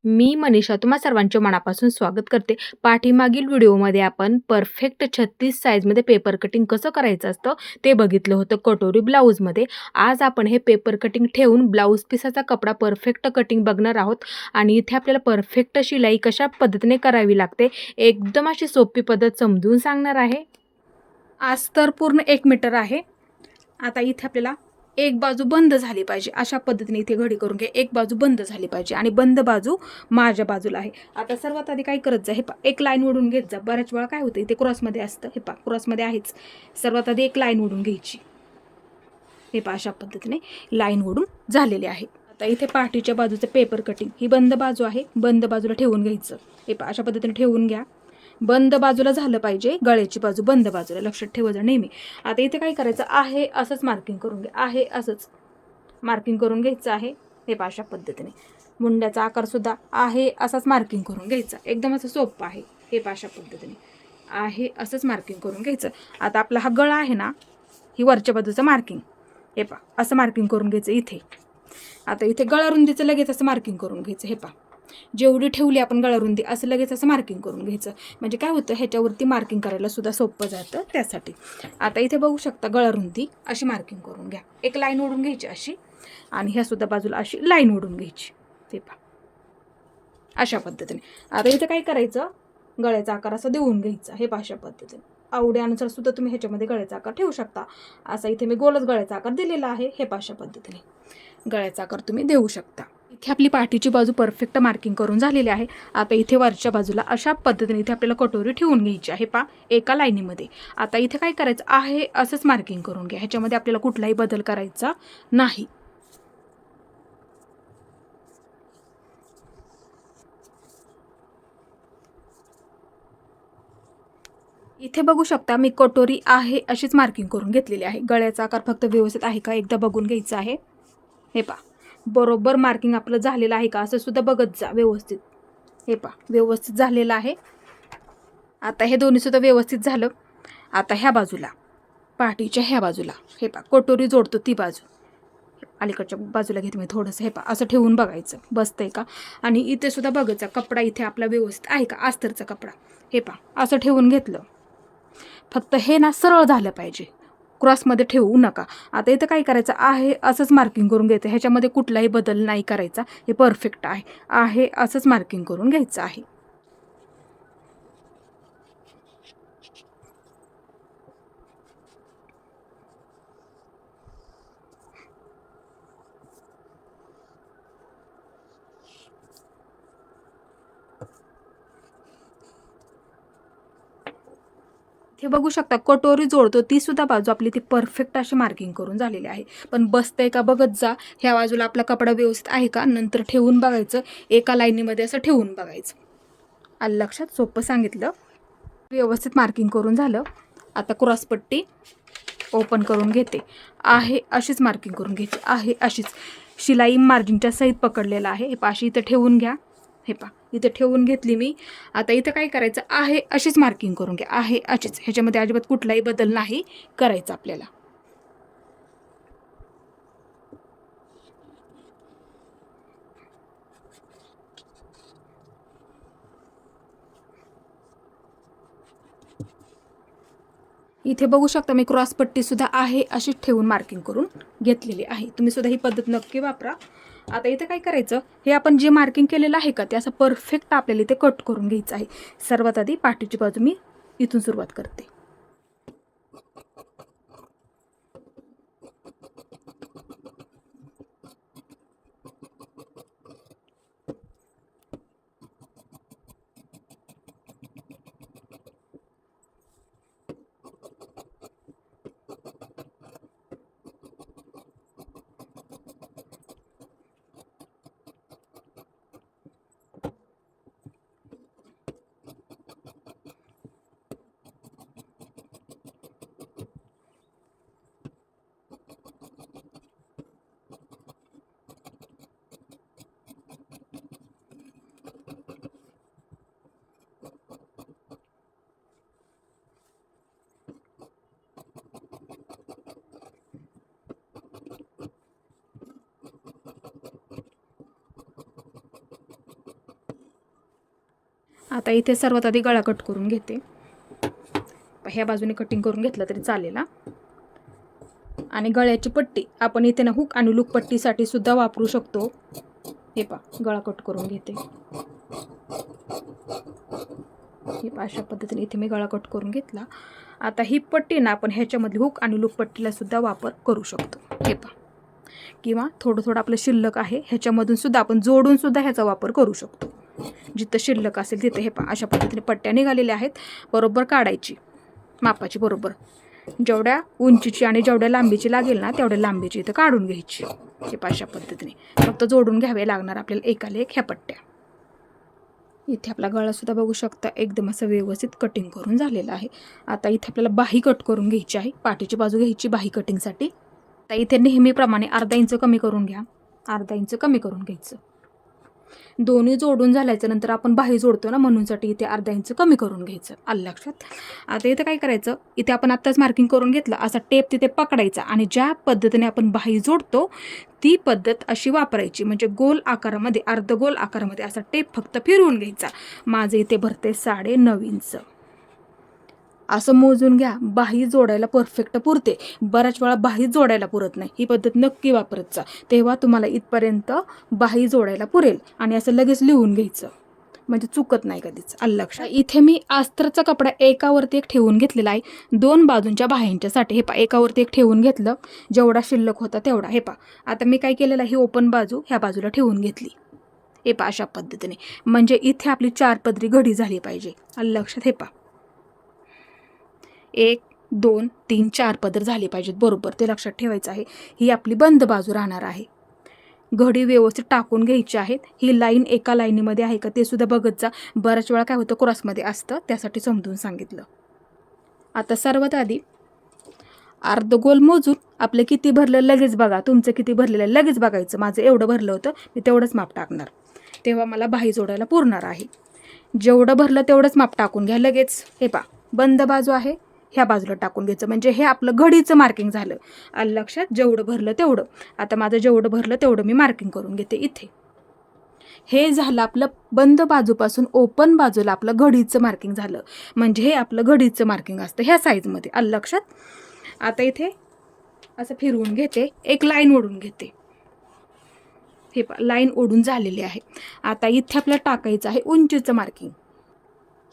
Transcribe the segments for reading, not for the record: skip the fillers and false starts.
मी मनीषा तुम्हा सर्वांचे मनापासून स्वागत करते. पाठीमागील व्हिडिओमध्ये आपण परफेक्ट 36 साईजमध्ये पेपर कटिंग कसं करायचं असतं ते बघितलं होतं कटोरी ब्लाऊजमध्ये. आज आपण हे पेपर कटिंग ठेवून ब्लाऊज पिसाचा कपडा परफेक्ट कटिंग बघणार आहोत आणि इथे आपल्याला परफेक्ट शिलाई कशा पद्धतीने करावी लागते एकदम अशी सोपी पद्धत समजून सांगणार आहे. अस्तर पूर्ण 1 मीटर आहे. आता इथे आपल्याला एक बाजू बंद झाली पाहिजे अशा पद्धतीने इथे घडी करून घ्या. एक बाजू बंद झाली पाहिजे आणि बंद बाजू माझ्या बाजूला आहे. आता सर्वात आधी काय करत जा, हे पा एक लाईन ओढून घेत जा. बऱ्याच वेळा काय होतं इथे क्रॉसमध्ये असतं, हे पा क्रॉसमध्ये आहेच. सर्वात आधी एक लाईन ओढून घ्यायची. हे पा अशा पद्धतीने लाईन ओढून झालेली आहे. आता इथे पाठीच्या बाजूचं पेपर कटिंग ही बंद बाजू आहे, बंद बाजूला ठेवून घ्यायचं. हे पा अशा पद्धतीने ठेवून घ्या. बंद बाजूला झालं पाहिजे, गळ्याची बाजू बंद बाजूला, लक्षात ठेवायचं नेहमी. आता इथे काय करायचं आहे, असंच मार्किंग करून घ्या. आहे असंच मार्किंग करून घ्यायचं आहे. हे पहा अशा पद्धतीने मुंड्याचा आकार सुद्धा आहे असाच मार्किंग करून घ्यायचा. एकदम असं सोपं आहे. हे पहा अशा पद्धतीने आहे असंच मार्किंग करून घ्यायचं. आता आपला हा गळा आहे ना, ही वरच्या बाजूचं मार्किंग, हे पहा असं मार्किंग करून घ्यायचं इथे. आता इथे गळारुंदीचं लगेच असं मार्किंग करून घ्यायचं. हे पहा जेवढी ठेवली आपण गळारुंदी असं लगेच असं मार्किंग करून घ्यायचं. म्हणजे काय होतं, ह्याच्यावरती मार्किंग करायला सुद्धा सोपं जातं त्यासाठी. आता इथे बघू शकता गळारुंदी अशी मार्किंग करून घ्या. एक लाईन ओढून घ्यायची अशी आणि ह्या सुद्धा बाजूला अशी लाईन ओढून घ्यायची. ते पहा अशा पद्धतीने. आता इथे काय करायचं, गळ्याचा आकार असा देऊन घ्यायचा. हे पहा अशा पद्धतीने आवड्यानुसार सुद्धा तुम्ही ह्याच्यामध्ये गळ्याचा आकार ठेवू शकता. असा इथे मी गोलच गळ्याचा आकार दिलेला आहे. हे पहा अशा पद्धतीने गळ्याचा आकार तुम्ही देऊ शकता. इथे आपली पाठीची बाजू परफेक्ट मार्किंग करून झालेली आहे. आता इथे वरच्या बाजूला अशा पद्धतीने इथे आपल्याला कटोरी ठेवून घ्यायची आहे पहा एका लाईनीमध्ये. आता इथे काय करायचं आहे, असंच मार्किंग करून घ्या. ह्याच्यामध्ये आपल्याला कुठलाही बदल करायचा नाही. इथे बघू शकता मी कटोरी आहे अशीच मार्किंग करून घेतलेली आहे. गळ्याचा आकार फक्त व्यवस्थित आहे का एकदा बघून घ्यायचा आहे. हे पहा बरोबर मार्किंग आपलं झालेलं आहे का असं सुद्धा बघत जा व्यवस्थित. हे पहा व्यवस्थित झालेलं आहे. आता हे दोन्ही सुद्धा व्यवस्थित झालं. आता ह्या बाजूला पाठीच्या ह्या बाजूला हे पहा कटोरी जोडतो ती बाजू अलीकडच्या बाजूला घेते मी थोडंसं. हे पहा असं ठेवून बघायचं बसतंय का. आणि इथे सुद्धा बघायचा कपडा इथे आपला व्यवस्थित आहे का, अस्तरचा कपडा. हे पहा असं ठेवून घेतलं. फक्त हे ना सरळ झालं पाहिजे, क्रॉसमध्ये ठेवू नका. आता इथं काय करायचं आहे, असंच मार्किंग करून घ्यायचं. ह्याच्यामध्ये कुठलाही बदल नाही करायचा. हे परफेक्ट आहे असंच मार्किंग करून घ्यायचं आहे. हे बघू शकता कटोरी जोडतो ती सुद्धा बाजू आपली ती परफेक्ट अशी मार्किंग करून झालेली आहे. पण बसतंय का बघत जा. ह्या बाजूला आपला कपडा व्यवस्थित आहे का, नंतर ठेवून बघायचं. एका लाईनीमध्ये असं ठेवून बघायचं. आलं लक्षात, सोपं सांगितलं. व्यवस्थित मार्किंग करून झालं. आता क्रॉसपट्टी ओपन करून घेते. आहे अशीच मार्किंग करून घ्यायची. आहे अशीच शिलाई मार्जिनच्या सहित पकडलेला आहे. हे पाशी इथं ठेवून घ्या. हे पहा इथं ठेवून घेतली मी. आता इथं काय करायचं आहे, अशीच मार्किंग करून घ्या. आहे अशीच, ह्याच्यामध्ये अजिबात कुठलाही बदल नाही करायचा आपल्याला. इथे बघू शकता मी क्रॉसपट्टी सुद्धा आहे अशीच ठेवून मार्किंग करून घेतलेली आहे. तुम्ही सुद्धा ही पद्धत नक्की वापरा. आता इथे काय करायचं, हे आपण जे मार्किंग केलेलं आहे का ते असं परफेक्ट आपल्याला इथे कट करून घ्यायचं आहे. सर्वात आधी पाठीची बाजू मी इथून सुरुवात करते. आता इथे सर्वात आधी गळा कट करून घेते. ह्या बाजूने कटिंग करून घेतलं तरी चालेल. आणि गळ्याची पट्टी आपण इथे ना हुक आणि लूप पट्टीसाठी सुद्धा वापरू शकतो. हे पहा गळा कट करून घेते. हे पहा अशा पद्धतीने इथे मी गळा कट करून घेतला. आता ही पट्टी ना आपण ह्याच्यामध्ये हुक आणि लूप पट्टीला सुद्धा वापर करू शकतो. हे पहा किंवा थोडं थोडं आपलं शिल्लक आहे ह्याच्यामधून सुद्धा आपण जोडून सुद्धा ह्याचा वापर करू शकतो. जिथं शिल्लक असेल तिथे हे पहा अशा पद्धतीने पट्ट्या निघालेल्या आहेत. बरोबर काढायची मापाची, बरोबर जेवढ्या उंचीची आणि जेवढ्या लांबीची लागेल ना तेवढ्या लांबीची इथं काढून घ्यायची. हे पहा अशा पद्धतीने फक्त जोडून घ्यावे लागणार आपल्याला एकाला एक ह्या पट्ट्या. इथे आपला गळासुद्धा बघू शकता एकदम असं व्यवस्थित कटिंग करून झालेलं आहे. आता इथे आपल्याला बाही कट करून घ्यायची आहे. पाठीची बाजू घ्यायची बाही कटिंगसाठी. आता इथे नेहमीप्रमाणे अर्धा इंच कमी करून घ्या. अर्धा इंच कमी करून घ्यायचं. दोन्ही जोडून झाल्याच्या नंतर आपण बाही जोडतो ना म्हणूनसाठी इथे अर्धा इंच कमी करून घ्यायचं. आलं लक्षात. आता इथे काय करायचं, इथे आपण आत्ताच मार्किंग करून घेतलं असा टेप तिथे पकडायचा आणि ज्या पद्धतीने आपण बाही जोडतो ती पद्धत अशी वापरायची. म्हणजे गोल आकारामध्ये अर्धगोल आकारामध्ये असा टेप फक्त फिरवून घ्यायचा. माझं इथे भरते 9.5 इंच. असं मोजून घ्या. बाही जोडायला परफेक्ट पुरते. बऱ्याच वेळा बाही जोडायला पुरत नाही. ही पद्धत नक्की वापरत जा. तेव्हा तुम्हाला इथपर्यंत बाही जोडायला पुरेल. आणि असं लगेच लिहून घ्यायचं म्हणजे चुकत नाही कधीच. आलं लक्षात. इथे मी अस्तरचा कपडा एकावरती एक ठेवून घेतलेला आहे 2 बाजूंच्या बाह्यांच्यासाठी. हे पहा एकावरती एक ठेवून घेतलं जेवढा शिल्लक होता तेवढा. हे पहा आता मी काय केलेलं आहे, ही ओपन बाजू ह्या बाजूला ठेवून घेतली. हे पहा अशा पद्धतीने म्हणजे इथे आपली 4 पदरी घडी झाली पाहिजे. आलं लक्षात. हे पहा 1 2 3 4 पदर झाले पाहिजेत बरोबर, ते लक्षात ठेवायचं आहे. ही आपली बंद बाजू राहणार आहे. घडी व्यवस्थित टाकून घ्यायची आहेत. ही लाईन एका लाईनीमध्ये आहे का ते सुद्धा बघत जा. बऱ्याच वेळा काय होतं क्रॉसमध्ये असतं, त्यासाठी समजून सांगितलं. आता सर्वात आधी अर्धगोल मोजून आपलं किती भरलं लगेच बघा. तुमचं किती भरलेलं आहे लगेच बघायचं. माझं एवढं भरलं होतं, मी तेवढंच माप टाकणार. तेव्हा मला बाही जोडायला पुरणार आहे. जेवढं भरलं तेवढंच माप टाकून घ्या लगेच. हे पहा बंद बाजू आहे ह्या बाजूला टाकून घ्यायचं म्हणजे हे आपलं घडीचं मार्किंग झालं. आलं लक्षात. जेवढं भरलं तेवढं. आता माझं जेवढं भरलं तेवढं मी मार्किंग करून घेते इथे. हे झालं आपलं बंद बाजूपासून ओपन बाजूला आपलं घडीचं मार्किंग झालं. म्हणजे हे आपलं घडीचं मार्किंग असतं ह्या साईजमध्ये. आलं लक्षात. आता इथे असं फिरवून घेते, एक लाईन ओढून घेते. हे लाईन ओढून झालेली आहे. आता इथे आपल्याला टाकायचं आहे उंचीचं मार्किंग.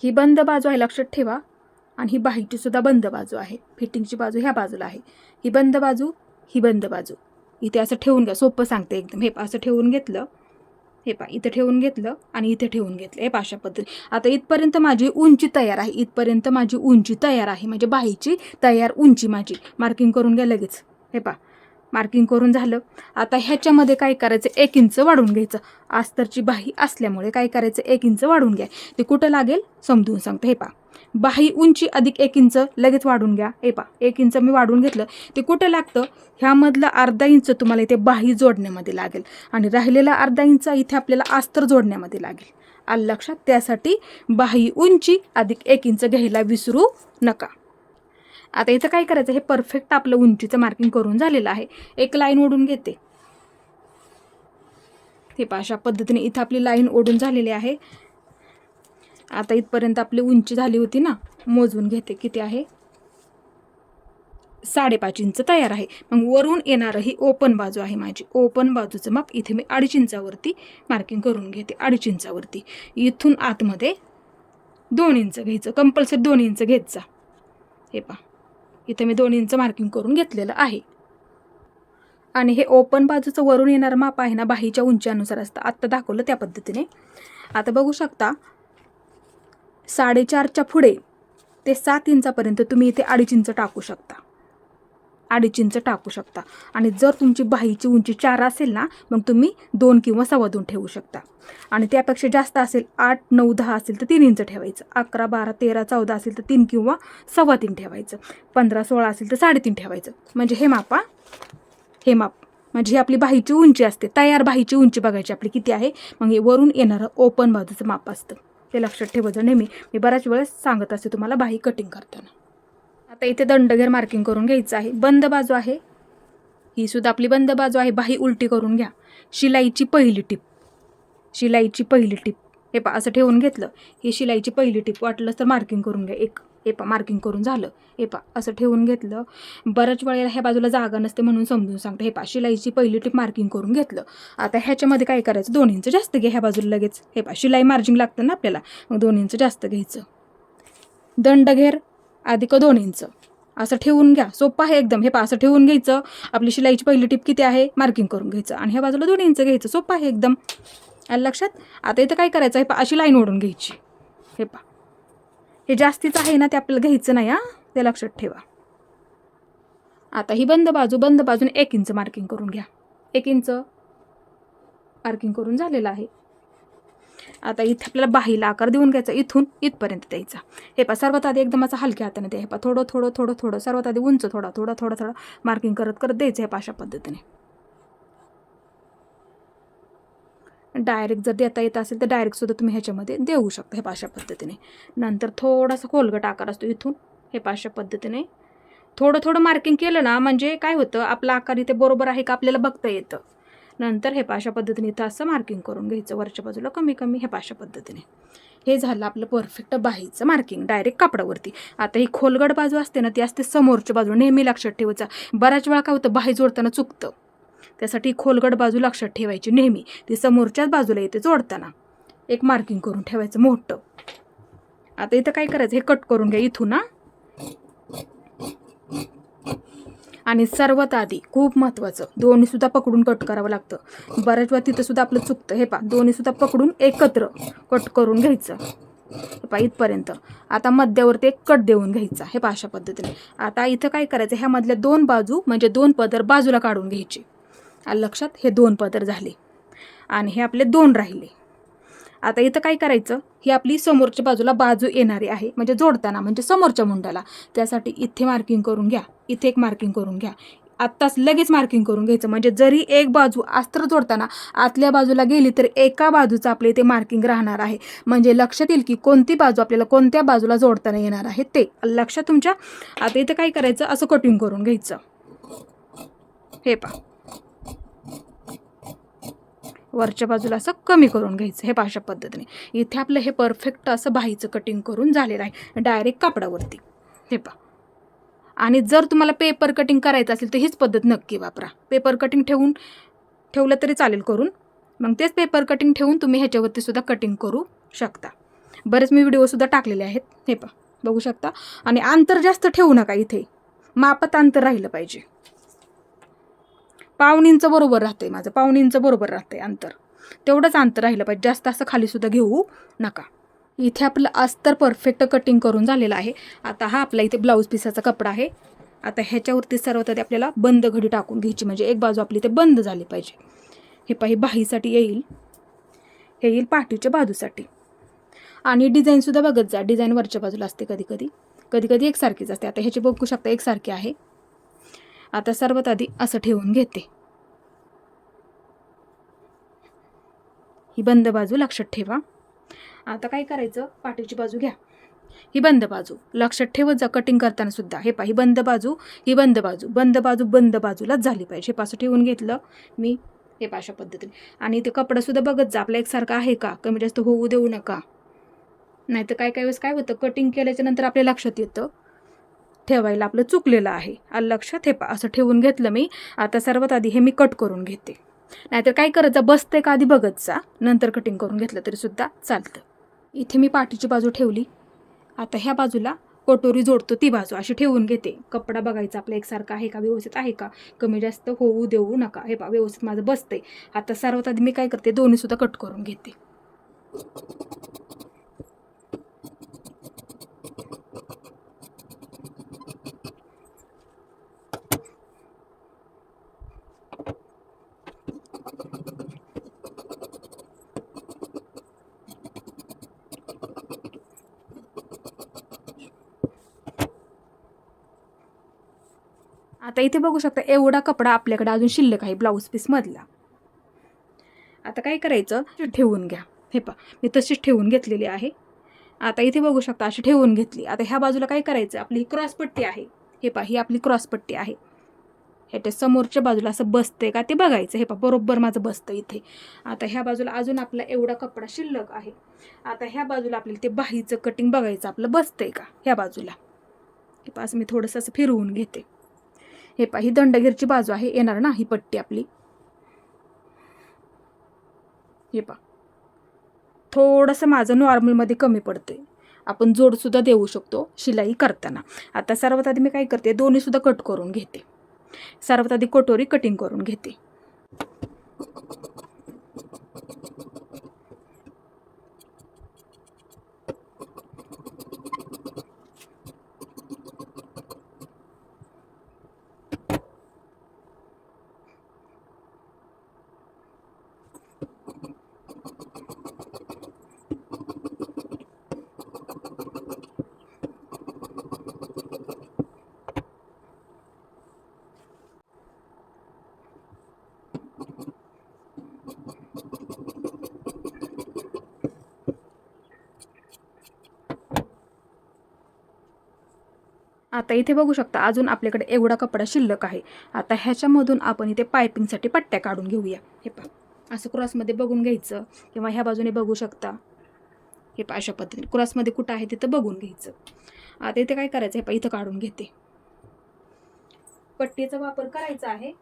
ही बंद बाजू आहे लक्षात ठेवा. आणि ही बाहीची सुद्धा बंद बाजू आहे. फिटिंगची बाजू ह्या बाजूला आहे. ही बंद बाजू, ही बंद बाजू. इथे असं ठेवून घ्या. सोपं सांगते एकदम. हे असं ठेवून घेतलं. हे पहा इथे ठेवून घेतलं आणि इथे ठेवून घेतलं. हे अशा पद्धती. आता इथपर्यंत माझी उंची तयार आहे. इथपर्यंत माझी उंची तयार आहे म्हणजे बाहीची तयार उंची माझी. मार्किंग करून घ्या लगेच. हे पहा मार्किंग करून झालं. आता ह्याच्यामध्ये काय करायचं, 1 इंच वाढवून घ्यायचं. अस्तरची बाही असल्यामुळे काय करायचं, 1 इंच वाढवून घ्या. ते कुठं लागेल समजून सांगते. हे पहा बाही उंची अधिक 1 इंच लगेच वाढून घ्या. हे पहा 1 इंच मी वाढवून घेतलं. ते कुठं लागतं, ह्यामधलं अर्धा इंच तुम्हाला इथे बाही जोडण्यामध्ये लागेल आणि राहिलेला अर्धा इंच इथे आपल्याला अस्तर जोडण्यामध्ये लागेल. आलं लक्षात. त्यासाठी बाही उंची अधिक 1 इंच घ्यायला विसरू नका. आता इथं काय करायचं, हे परफेक्ट आपलं उंचीचं मार्किंग करून झालेलं आहे. एक लाईन ओढून घेते. हे पहा अशा पद्धतीने इथं आपली लाईन ओढून झालेली आहे. आता इथपर्यंत आपली उंची झाली होती ना, मोजून घेते किती आहे, 5.5 इंच तयार आहे. मग वरून येणारं ही ओपन बाजू आहे माझी. ओपन बाजूचं माप इथे मी 2.5 इंचावरती मार्किंग करून घेते. 2.5 इंचावरती इथून आतमध्ये 2 इंच घ्यायचं. कंपल्सरी 2 इंच घेत जा. हे पहा इथे मी 2 इंच मार्किंग करून घेतलेलं आहे. आणि हे ओपन बाजूचं वरून येणारं माप आहे ना, बाहीच्या उंचीनुसार असतं. आत्ता दाखवलं त्या पद्धतीने. आता बघू शकता 4.5च्या पुढे ते 7 इंचापर्यंत तुम्ही इथे 2.5 इंच टाकू शकता. 2.5 इंच टाकू शकता. आणि जर तुमची बाहीची उंची 4 असेल ना, मग तुम्ही 2 किंवा 2.25 ठेवू शकता. आणि त्यापेक्षा जास्त असेल 8 9 10 असेल तर 3 इंच ठेवायचं. 11 12 13 14 असेल तर 3 किंवा 3.25 ठेवायचं. 15 16 असेल तर 3.5 ठेवायचं. म्हणजे हे माप म्हणजे ही आपली बाहीची उंची असते. तयार बाहीची उंची बघायची आपली किती आहे. मग हे वरून येणारं ओपन बाजूचं माप असतं. ते लक्षात ठेवायचं नेहमी. मी बऱ्याच वेळेस सांगत असते तुम्हाला बाही कटिंग करताना. आता इथे दंडगेर मार्किंग करून घ्यायचं आहे. बंद बाजू आहे, ही सुद्धा आपली बंद बाजू आहे. बाही उलटी करून घ्या. शिलाईची पहिली टीप हे पहा असं ठेवून घेतलं. ही शिलाईची पहिली टिप, वाटलंच तर मार्किंग करून घ्या एक. हे पहा मार्किंग करून झालं. हे पहा असं ठेवून घेतलं. बऱ्याच वेळेला ह्या बाजूला जागा नसते म्हणून समजून सांगते. हे पहा शिलाईची पहिली टिप मार्किंग करून घेतलं. आता ह्याच्यामध्ये काय करायचं, 2 इंच जास्त घ्या ह्या बाजूला लगेच. हे पहा शिलाई मार्जिंग लागतं ना आपल्याला, मग 2 इंच जास्त घ्यायचं. दंड घेर अधिक 2 इंच असं ठेवून घ्या. सोपं आहे एकदम. हे पहा असं ठेवून घ्यायचं. आपली शिलाईची पहिली टिप किती आहे मार्किंग करून घ्यायचं आणि ह्या बाजूला 2 इंच घ्यायचं. सोपं आहे एकदम. आलं लक्षात. आता इथं काय करायचं, हे पहा अशी लाईन ओढून घ्यायची. हे पहा हे जास्तीचं आहे ना, ते आपल्याला घ्यायचं नाही हा, ते लक्षात ठेवा. आता ही बंद बाजूने 1 इंच मार्किंग करून घ्या. 1 इंच मार्किंग करून झालेलं आहे. आता इथे आपल्याला बाहीला आकार देऊन घ्यायचा, इथून इथपर्यंत द्यायचा. हे पहा सर्वात आधी एकदम असं हलक्या हाताने द्या. हे पहा थोडं सर्वात आधी उंच थोडा मार्किंग करत द्यायचं. हे पहा अशा पद्धतीने. डायरेक्ट जर देता येत असेल तर डायरेक्ट सुद्धा तुम्ही ह्याच्यामध्ये देऊ शकता. हे पहा अशा पद्धतीने. नंतर थोडासा खोलगट आकार असतो इथून. हे पहा अशा पद्धतीने थोडं मार्किंग केलं ना, म्हणजे काय होतं, आपला आकार इथे बरोबर आहे का आपल्याला बघता येतं. नंतर हे पहा अशा पद्धतीने इथं असं मार्किंग करून घ्यायचं, वरच्या बाजूला कमी. हे पहा अशा पद्धतीने. हे झालं आपलं परफेक्ट बाहीचं मार्किंग डायरेक्ट कापडावरती. आता ही खोलगट बाजू असते ना, ती असते समोरच्या बाजूला. नेहमी लक्षात ठेवायचं. बऱ्याच वेळा काय होतं, बाही जोडताना चुकतं. त्यासाठी खोलगट बाजू लक्षात ठेवायची नेहमी. ती समोरच्याच बाजूला येते जोडताना. एक मार्किंग करून ठेवायचं मोठं. आता इथं काय करायचं, हे कट करून घ्या इथून ना. आणि सर्वात आधी खूप महत्त्वाचं, दोन्ही सुद्धा पकडून कट करावं लागतं. बऱ्याच वेळा तिथं सुद्धा आपलं चुकतं. हे पहा दोन्ही सुद्धा पकडून एकत्र कट करून घ्यायचं. हे पहा इथपर्यंत. आता मध्यावरती एक कट देऊन घ्यायचा. हे पहा अशा पद्धतीने. आता इथं काय करायचं, ह्या मधल्या 2 बाजू म्हणजे 2 पदर बाजूला काढून घ्यायचे. आलं लक्षात. हे 2 पदर झाले आणि हे आपले 2 राहिले. आता इथं काय करायचं, ही आपली समोरच्या बाजूला बाजू येणारी आहे, म्हणजे जोडताना, म्हणजे समोरच्या मुंडाला. त्यासाठी इथे मार्किंग करून घ्या, इथे एक मार्किंग करून घ्या. आत्ताच लगेच मार्किंग करून घ्यायचं, म्हणजे जरी एक बाजू अस्त्र जोडताना आतल्या बाजूला गेली तर एका बाजूचं आपले इथे मार्किंग राहणार आहे. म्हणजे लक्षात येईल की कोणती बाजू आपल्याला कोणत्या बाजूला जोडताना येणार आहे ते. लक्षात तुमच्या. आता इथं काय करायचं, असं कटिंग करून घ्यायचं. हे पहा वरच्या बाजूला असं कमी करून घ्यायचं. हे पहा अशा पद्धतीने. इथे आपलं हे परफेक्ट असं बाहीचं कटिंग करून झालेलं आहे डायरेक्ट कापडावरती. हे पहा. आणि जर तुम्हाला पेपर कटिंग करायचं असेल तर हीच पद्धत नक्की वापरा. पेपर कटिंग ठेवलं तरी चालेल करून. मग तेच पेपर कटिंग ठेवून तुम्ही ह्याच्यावरती सुद्धा कटिंग करू शकता. बरेच मी व्हिडिओसुद्धा टाकलेले आहेत. हे पहा बघू शकता. आणि अंतर जास्त ठेवू नका इथे, मापात अंतर राहिलं पाहिजे. 1/2 इंच बरोबर राहते माझं, 1/2 इंच बरोबर राहते अंतर. तेवढंच अंतर राहिलं पाहिजे, जास्त असं खाली सुद्धा घेऊ नका. इथे आपलं अस्तर परफेक्ट कटिंग करून झालेलं आहे. आता हा आपला इथे ब्लाऊज पिसाचा कपडा आहे. आता ह्याच्यावरती सर्वात आधी आपल्याला बंद घडी टाकून घ्यायची, म्हणजे एक बाजू आपली इथे बंद झाली पाहिजे. हे पाही बाहीसाठी येईल, हे येईल पाठीच्या बाजूसाठी. आणि डिझाईनसुद्धा बघत जा, डिझाईन वरच्या बाजूला असते कधी एकसारखीच असते. आता ह्याची बघू शकता एकसारखी आहे. आता सर्वात आधी असं ठेवून घेते. ही बंद बाजू लक्षात ठेवा. आता काय करायचं, पाठीची बाजू घ्या, ही बंद बाजू लक्षात ठेवत जा कटिंग करताना सुद्धा. हे पहा ही बंद बाजू, ही बंद बाजूलाच झाली पाहिजे. हे पासं ठेवून घेतलं मी. हे पहा अशा पद्धतीने. आणि ते कपडा सुद्धा बघत जा आपला एकसारखा आहे का, कमी जास्त होऊ देऊ नका. नाहीतर काय वेळेस काय होतं, कटिंग केल्याच्या नंतर आपल्या लक्षात येतं ठेवायला आपलं चुकलेलं आहे. आलं लक्षात. हे पहा असं ठेवून घेतलं मी. आता सर्वात आधी हे मी कट करून घेते. नाहीतर काय करायचं, बसते का आधी बघत जा, नंतर कटिंग करून घेतलं तरी सुद्धा चालतं. इथे मी पाठीची बाजू ठेवली. आता ह्या बाजूला कटोरी जोडतो ती बाजू अशी ठेवून घेते. कपडा बघायचा आपला एकसारखा आहे का, व्यवस्थित आहे का, कमी जास्त होऊ देऊ नका. हे पहा व्यवस्थित माझं बसते. आता सर्वात आधी मी काय करते, दोन्ही सुद्धा कट करून घेते. आता इथे बघू शकता एवढा कपडा आपल्याकडे अजून शिल्लक आहे ब्लाऊज पीस मधला. आता काय करायचं, ठेवून घ्या. हे पहा मी तशीच ठेवून घेतलेली आहे. आता इथे बघू शकता अशी ठेवून घेतली. आता ह्या बाजूला काय करायचं, आपली ही क्रॉस पट्टी आहे. हे पहा ही आपली क्रॉस पट्टी आहे. ह्याच्या समोरच्या बाजूला असं बसतंय का ते बघायचं. हे पहा बरोबर माझं बसतं इथे. आता ह्या बाजूला अजून आपला एवढा कपडा शिल्लक आहे. आता ह्या बाजूला आपल्याला ते बाहीचं कटिंग बघायचं आपलं बसतंय का ह्या बाजूला. हे पहा असं मी थोडंसं असं फिरवून घेते. हे पहा ही दंडगेरची बाजू आहे येणार ना ही पट्टी आपली. हे पहा थोडंसं माझं नॉर्मलमध्ये कमी पडते. आपण जोडसुद्धा देऊ शकतो शिलाई करताना. आता सर्वात आधी मी काय करते दोन्हीसुद्धा कट करून घेते. सर्वात आधी कटोरी कटिंग करून घेते. आता इथे बघू शकता अजून आपल्याकडे एवढा कपडा शिल्लक आहे. आता ह्याच्यामधून आपण इथे पायपिंगसाठी पट्ट्या काढून घेऊया. हे पहा असं क्रॉसमध्ये बघून घ्यायचं किंवा ह्या बाजूने बघू शकता. हे पहा अशा पद्धतीने क्रॉसमध्ये कुठं आहे तिथं बघून घ्यायचं. आता इथे काय करायचं हे पहा इथं काढून घेते. पट्टीचा वापर करायचा आहे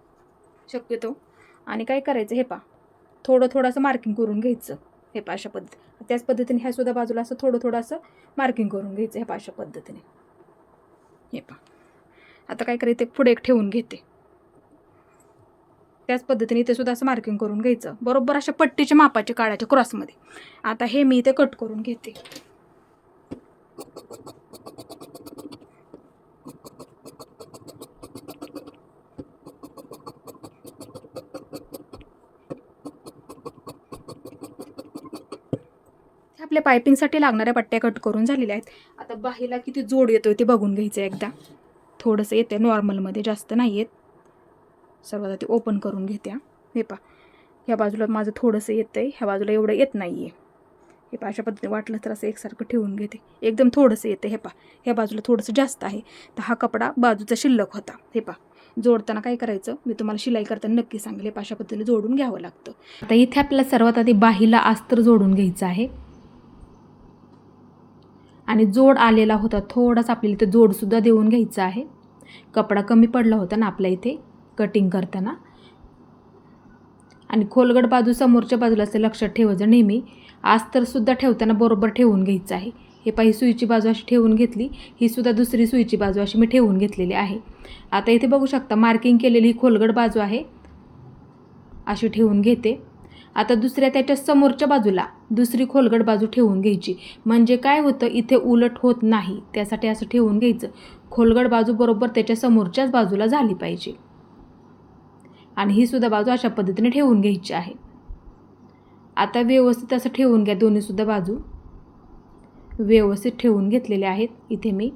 शक्यतो. आणि काय करायचं हे पहा थोडंसं मार्किंग करून घ्यायचं. हे पहा अशा पद्धतीने. त्याच पद्धतीने ह्या सुद्धा बाजूला असं थोडंसं मार्किंग करून घ्यायचं. हे पहा अशा पद्धतीने. हे पहा आता काय करायचं पुढे एक ठेवून घेते. त्याच पद्धतीने इथे सुद्धा असं मार्किंग करून घ्यायचं. बरोबर अशा पट्टीच्या मापाचे काढायचे क्रॉसमध्ये. आता हे मी इथे कट करून घेते. आपल्या पायपिंगसाठी लागणाऱ्या पट्ट्या कट करून झालेल्या आहेत. आता बाहीला किती जोड येतोय ते बघून घ्यायचं एकदा. थोडंसं येते नॉर्मलमध्ये जास्त नाही येत. सर्वात आधी ओपन करून घेते. हे पहा ह्या बाजूला माझं थोडंसं येतंय ह्या बाजूला एवढं येत नाही आहे. हे पहा अशा पद्धतीने वाटलं तर असं एकसारखं ठेवून घेते. एकदम थोडंसं येते. हे पहा ह्या बाजूला थोडंसं जास्त आहे तर हा कपडा बाजूचा शिल्लक होता. हे पहा जोडताना काय करायचं मी तुम्हाला शिलाई करताना नक्की सांगेल. हे पहा अशा पद्धतीने जोडून घ्यावं लागतं. आता इथे आपल्याला सर्वात आधी बाहीला अस्तर जोडून घ्यायचं आहे. आणि जोड आलेला होता थोडासा आपल्याला इथे जोडसुद्धा देऊन घ्यायचा आहे. कपडा कमी पडला होता ना आपल्या इथे कटिंग करताना. आणि खोलगट बाजू समोरच्या बाजूला असते लक्षात ठेवायचं नेहमी. अस्तरसुद्धा ठेवताना बरोबर ठेवून घ्यायचं आहे. हे पहा ही सुईची बाजू अशी ठेवून घेतली. ही सुद्धा दुसरी सुईची बाजू अशी मी ठेवून घेतलेली आहे. आता इथे बघू शकता मार्किंग केलेली ही खोलगट बाजू आहे अशी ठेवून घेते. आता दुसऱ्या त्याच्या समोरच्या बाजूला दुसरी खोलगट बाजू ठेवून घ्यायची. म्हणजे काय होतं इथे उलट होत नाही त्यासाठी असं ठेवून घ्यायचं. खोलगट बाजू बरोबर त्याच्या समोरच्याच बाजूला झाली पाहिजे. आणि ही सुद्धा बाजू अशा पद्धतीने ठेवून घ्यायची आहे. आता व्यवस्थित असं ठेवून घ्या. दोन्हीसुद्धा बाजू व्यवस्थित ठेवून घेतलेले आहेत इथे मी.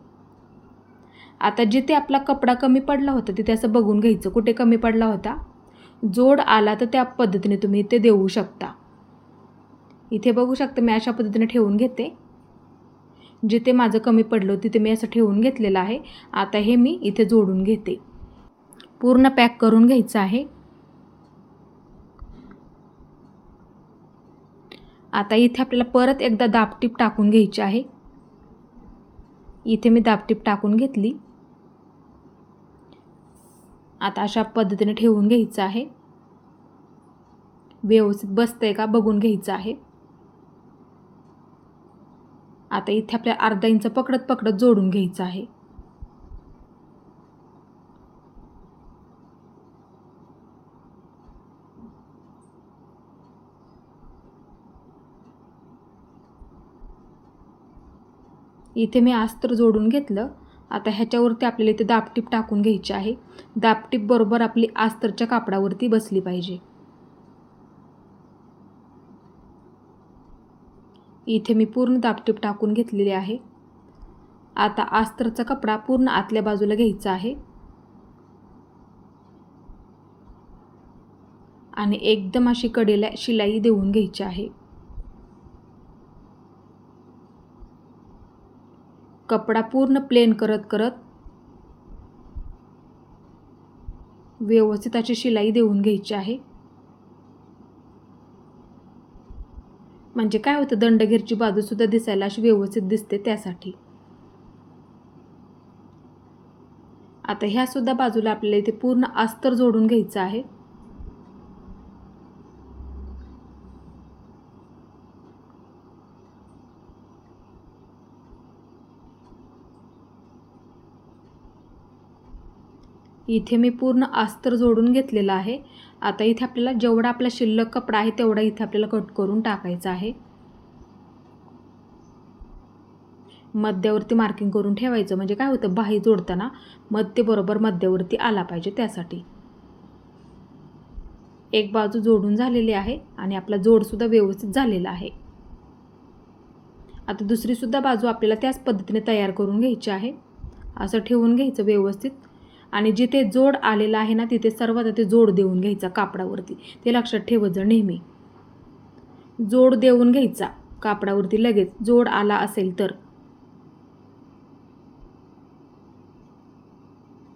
आता जिथे आपला कपडा कमी पडला होता तिथे असं बघून घ्यायचं कुठे कमी पडला होता. जोड आला तर त्या पद्धतीने तुम्ही इथे देऊ शकता. इथे बघू शकता मी अशा पद्धतीने ठेवून घेते. जिथे माझं कमी पडलं तिथे मी असं ठेवून घेतलेलं आहे. आता हे मी इथे जोडून घेते. पूर्ण पॅक करून घ्यायचं आहे. आता इथे आपल्याला परत एकदा दाबटीप टाकून घ्यायची आहे. इथे मी दाबटीप टाकून घेतली. आता अशा पद्धतीने ठेवून घ्यायचं आहे. व्यवस्थित बसतंय का बघून घ्यायचं आहे. आता इथे आपल्याला अर्धा इंच पकडत जोडून घ्यायचं आहे. इथे मी अस्तर जोडून घेतलं. आता ह्याच्यावरती आपल्याला इथे दाबटीप टाकून घ्यायची आहे. दाबटीप बरोबर आपली अस्तरच्या कापडावरती बसली पाहिजे. इथे मी पूर्ण दाबटीप टाकून घेतलेली आहे. आता अस्तरचा कपडा पूर्ण आतल्या बाजूला घ्यायचा आहे आणि एकदम अशी कडेला शिलाई देऊन घ्यायची आहे. कपडा पूर्ण प्लेन करत व्यवस्थित अशी शिलाई देऊन घ्यायची आहे. म्हणजे काय होतं, दंडगेरची बाजूसुद्धा दिसायला अशी व्यवस्थित दिसते त्यासाठी. आता ह्यासुद्धा बाजूला आपल्याला इथे पूर्ण अस्तर जोडून घ्यायचं आहे. इथे मी पूर्ण अस्तर जोडून घेतलेलं आहे. आता इथे आपल्याला जेवढा आपला शिल्लक कपडा आहे तेवढा इथे आपल्याला कट करून टाकायचा आहे. मध्यावरती मार्किंग करून ठेवायचं, म्हणजे काय होतं, बाही जोडताना मध्य बरोबर मध्यावरती आला पाहिजे त्यासाठी. एक बाजू जोडून झालेली आहे आणि आपला जोडसुद्धा व्यवस्थित झालेला आहे. आता दुसरीसुद्धा बाजू आपल्याला त्याच पद्धतीने तयार करून घ्यायची आहे. असं ठेवून घ्यायचं व्यवस्थित आणि जिथे जोड आलेला आहे ना तिथे सर्वात आधी जोड देऊन घ्यायचा कापडावरती. ते लक्षात ठेवत जा नेहमी. जोड देऊन घ्यायचा कापडावरती लगेच जोड आला असेल तर.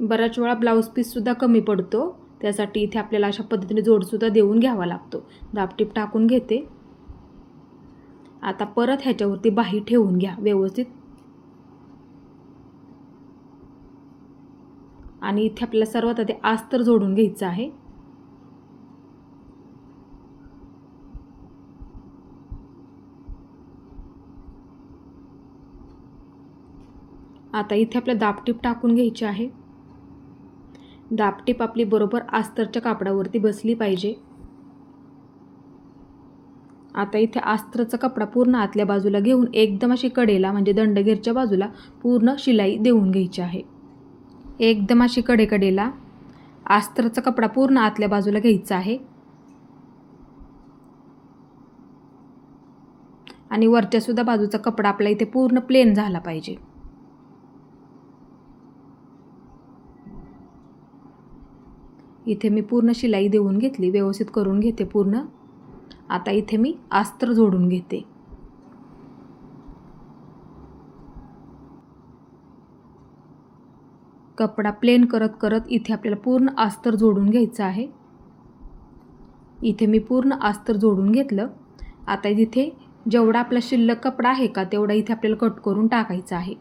बऱ्याच वेळा ब्लाऊज पीससुद्धा कमी पडतो, त्यासाठी इथे आपल्याला अशा पद्धतीने जोडसुद्धा देऊन घ्यावा लागतो. दाबटीप टाकून घेते. आता परत ह्याच्यावरती बाही ठेवून घ्या व्यवस्थित आणि इथे आपल्याला सर्वात आधी अस्तर जोडून घ्यायचं आहे. आता इथे आपल्याला दाबटीप टाकून घ्यायची आहे. दाबटीप आपली बरोबर अस्तरच्या कापडावरती बसली पाहिजे. आता इथे अस्त्रचा कपडा पूर्ण आतल्या बाजूला घेऊन एकदम अशी कडेला म्हणजे दंडगेरच्या बाजूला पूर्ण शिलाई देऊन घ्यायची आहे. एकदम अशी कडेला अस्त्रचा कपडा पूर्ण आतल्या बाजूला घ्यायचा आहे आणि वरच्या सुद्धा बाजूचा कपडा आपला इथे पूर्ण प्लेन झाला पाहिजे. इथे मी पूर्ण शिलाई देऊन घेतली, व्यवस्थित करून घेते पूर्ण. आता इथे मी अस्तर जोडून घेते. कपडा प्लेन करत करत इथे आपल्याला पूर्ण अस्तर जोडून घ्यायचं आहे. इथे मी पूर्ण अस्तर जोडून घेतलं. आता इथे जेवढा आपला शिल्लक कपडा आहे का तेवढा इथे आपल्याला कट करून टाकायचा आहे.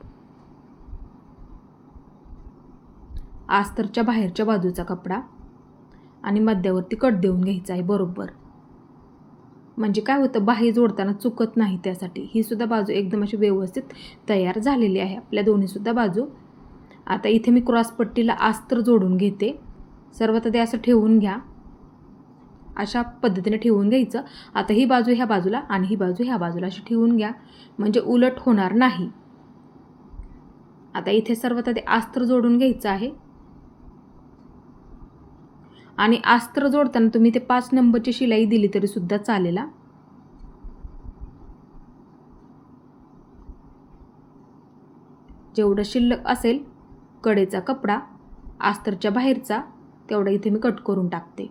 अस्तरच्या बाहेरच्या बाजूचा कपडा आणि मध्यावरती कट देऊन घ्यायचा आहे बरोबर. म्हणजे काय होतं, बाही जोडताना चुकत नाही त्यासाठी. ही सुद्धा बाजू एकदम अशी व्यवस्थित तयार झालेली आहे आपल्या दोन्हीसुद्धा बाजू. आता इथे मी क्रॉसपट्टीला अस्तर जोडून घेते. सर्वात आधी असं ठेवून घ्या, अशा पद्धतीने ठेवून घ्यायचं. आता ही बाजू ह्या बाजूला आणि ही बाजू ह्या बाजूला अशी ठेवून घ्या, म्हणजे उलट होणार नाही. आता इथे सर्वात आधी अस्तर जोडून घ्यायचं आहे आणि अस्तर जोडताना तुम्ही ते 5 नंबरची शिलाई दिली तरी सुद्धा चालेल. जेवढं शिल्लक असेल कडेचा कपडा अस्तरच्या बाहेरचा तेवढा इथे मी कट करून टाकते.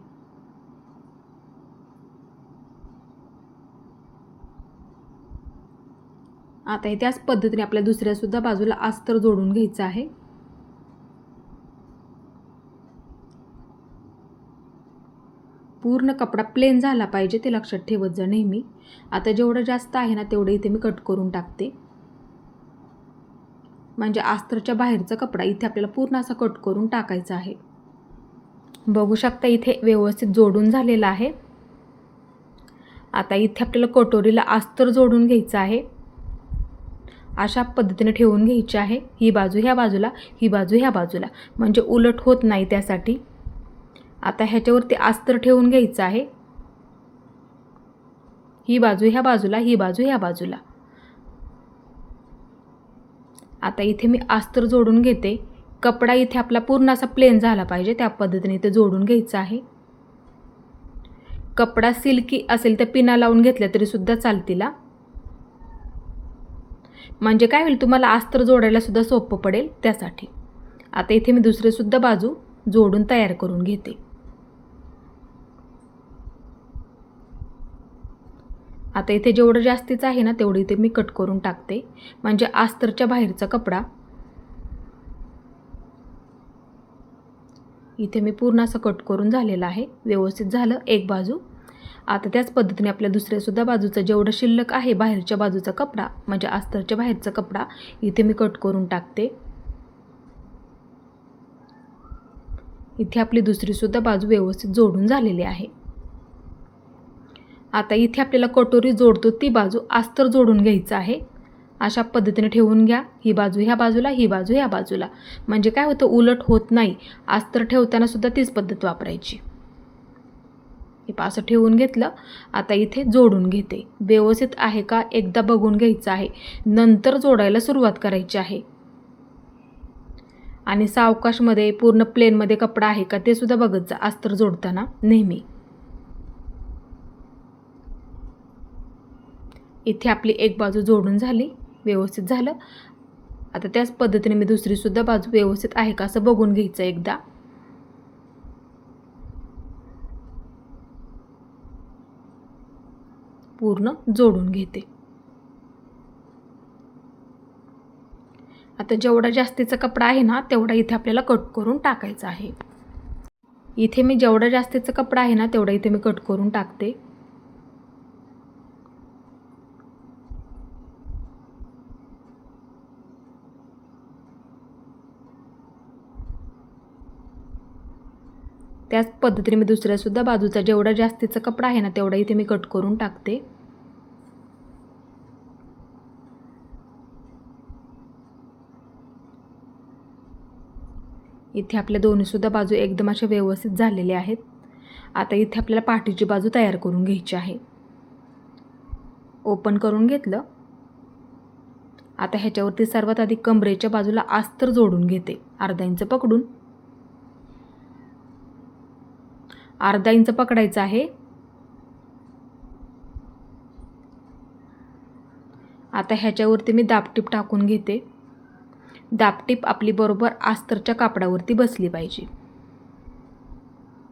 आता हे त्याच पद्धतीने आपल्या दुसऱ्या सुद्धा बाजूला अस्तर जोडून घ्यायचं आहे. पूर्ण कपडा प्लेन झाला पाहिजे ते लक्षात ठेवत जा नेहमी. आता जेवढं जास्त आहे ना तेवढं इथे मी कट करून टाकते. म्हणजे अस्तरच्या बाहेरचा कपडा इथे आपल्याला पूर्ण असा कट करून टाकायचा आहे. बघू शकता इथे व्यवस्थित जोडून झालेला आहे. आता इथे आपल्याला कटोरीला अस्तर जोडून घ्यायचं आहे. अशा पद्धतीने ठेवून घ्यायची आहे. ही बाजू ह्या बाजूला, ही बाजू ह्या बाजूला, म्हणजे उलट होत नाही त्यासाठी. आता ह्याच्यावरती अस्तर ठेवून घ्यायचं आहे. ही बाजू ह्या बाजूला, ही बाजू ह्या बाजूला. आता इथे मी अस्तर जोडून घेते. कपडा इथे आपला पूर्ण असा प्लेन झाला पाहिजे त्या पद्धतीने इथे जोडून घ्यायचा आहे. कपडा सिल्की असेल तर पिना लावून घेतल्या तरी सुद्धा चालतील. म्हणजे काय होईल, तुम्हाला अस्तर जोडायला सुद्धा सोपं पडेल त्यासाठी. आता इथे मी दुसरी सुद्धा बाजू जोडून तयार करून घेते. आता इथे जेवढं जास्तीचं आहे ना तेवढं इथे मी कट करून टाकते. म्हणजे अस्तरच्या बाहेरचा कपडा इथे मी पूर्ण असं कट करून झालेलं आहे. व्यवस्थित झालं एक बाजू. आता त्याच पद्धतीने आपल्या दुसऱ्यासुद्धा बाजूचं जेवढं शिल्लक आहे बाहेरच्या बाजूचा कपडा म्हणजे अस्तरच्या बाहेरचा कपडा इथे मी कट करून टाकते. इथे आपली दुसरीसुद्धा बाजू व्यवस्थित जोडून झालेली आहे. आता इथे आपल्याला कटोरी जोडतो ती बाजू अस्तर जोडून घ्यायचं आहे. अशा पद्धतीने ठेवून घ्या. ही बाजू ह्या बाजूला, ही बाजू ह्या बाजूला. म्हणजे काय होतं उलट होत नाही. अस्तर ठेवताना सुद्धा तीच पद्धत वापरायची. हे असं ठेवून घेतलं. आता इथे जोडून घेते. व्यवस्थित आहे का एकदा बघून घ्यायचं आहे. नंतर जोडायला सुरुवात करायची आहे. आणि सावकाशमध्ये पूर्ण प्लेनमध्ये कपडा आहे का ते सुद्धा बघत जा अस्तर जोडताना नेहमी. इथे आपली एक बाजू जोडून झाली. व्यवस्थित झालं. आता त्याच पद्धतीने मी दुसरीसुद्धा बाजू व्यवस्थित आहे का असं बघून घ्यायचं एकदा. पूर्ण जोडून घेते. आता जेवढा जास्तीचा कपडा आहे ना तेवढा इथे आपल्याला कट करून टाकायचा आहे. इथे मी जेवढा जास्तीचा कपडा आहे ना तेवढा इथे मी कट करून टाकते. त्याच पद्धतीने मी दुसऱ्यासुद्धा बाजूचा जेवढा जास्तीचा कपडा आहे ना तेवढा इथे मी कट करून टाकते. इथे आपल्या दोन्हीसुद्धा बाजू एकदम अशा व्यवस्थित झालेल्या आहेत. आता इथे आपल्याला पाठीची बाजू तयार करून घ्यायची आहे. ओपन करून घेतलं. आता ह्याच्यावरती सर्वात आधी कमरेच्या बाजूला अस्तर जोडून घेते. अर्धा इंच पकडून अर्धा इंच पकडायचं आहे. आता ह्याच्यावरती मी दाबटीप टाकून घेते. दाबटीप आपली बरोबर अस्तरच्या कापडावरती बसली पाहिजे.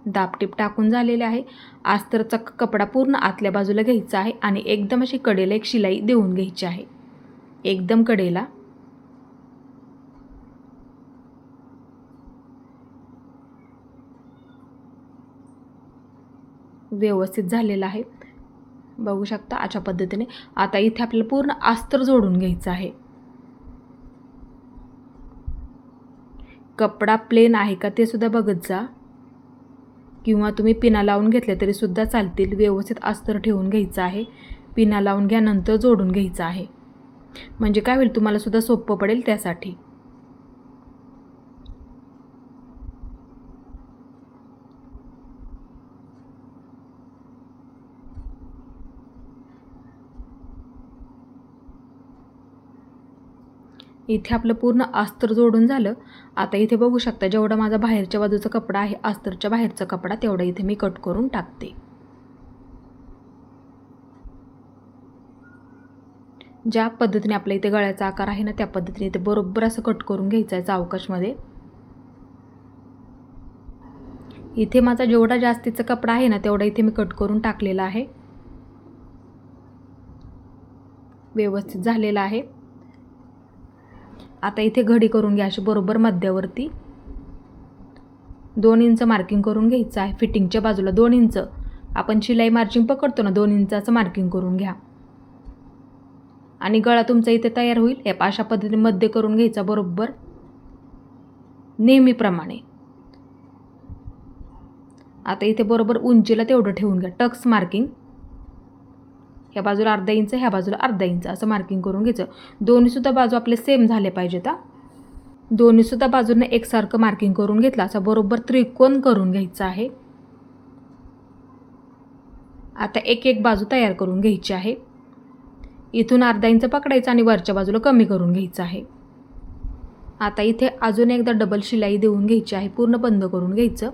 दाबटीप टाकून झालेले आहे. अस्तरचा कपडा पूर्ण आतल्या बाजूला घ्यायचा आहे आणि एकदम अशी कडेला एक शिलाई देऊन घ्यायची आहे. एकदम कडेला. व्यवस्थित झालेला आहे. बघू शकता अशा पद्धतीने. आता इथे आपल्याला पूर्ण अस्तर जोडून घ्यायचं आहे. कपडा प्लेन आहे का ते सुद्धा बघत जा किंवा तुम्ही पिना लावून घेतले तरी सुद्धा चालतील. व्यवस्थित अस्तर ठेवून घ्यायचं आहे. पिना लावून घ्या नंतर जोडून घ्यायचं आहे. म्हणजे काय होईल तुम्हाला सुद्धा सोपं पडेल त्यासाठी. इथे आपलं पूर्ण अस्तर जोडून झालं. आता इथे बघू शकता जेवढा माझा बाहेरच्या बाजूचा कपडा आहे अस्तरच्या बाहेरचा कपडा तेवढा इथे मी कट करून टाकते. ज्या पद्धतीने आपल्या इथे गळ्याचा आकार आहे ना त्या पद्धतीने इथे बरोबर असं कट करून घ्यायचं आहे सावकाशमध्ये. इथे माझा जेवढा जास्तीचा कपडा आहे ना तेवढा इथे मी कट करून टाकलेला आहे. व्यवस्थित झालेला आहे. आता इथे घडी करून घ्या अशी बरोबर मध्यावरती 2 इंच मार्किंग करून घ्यायचं आहे. फिटिंगच्या बाजूला 2 इंच आपण शिलाई मार्जिन पकडतो ना 2 इंचाचं मार्किंग करून घ्या आणि गळा तुमचा इथे तयार होईल. हे अशा पद्धतीने मध्ये करून घ्यायचा बरोबर नेहमीप्रमाणे. आता इथे बरोबर उंचीला तेवढं ठेवून घ्या. टक्स मार्किंग ह्या बाजूला अर्धा इंच ह्या बाजूला अर्धा इंच असं मार्किंग करून घ्यायचं. दोन्हीसुद्धा बाजू आपले सेम झाले पाहिजेत. दोन्हीसुद्धा बाजूने एकसारखं मार्किंग करून घेतलं असं बरोबर त्रिकोण करून घ्यायचं आहे. आता एक एक बाजू तयार करून घ्यायची आहे. इथून अर्धा इंच पकडायचं आणि वरच्या बाजूला कमी करून घ्यायचं आहे. आता इथे अजून एकदा डबल शिलाई देऊन घ्यायची आहे. पूर्ण बंद करून घ्यायचं.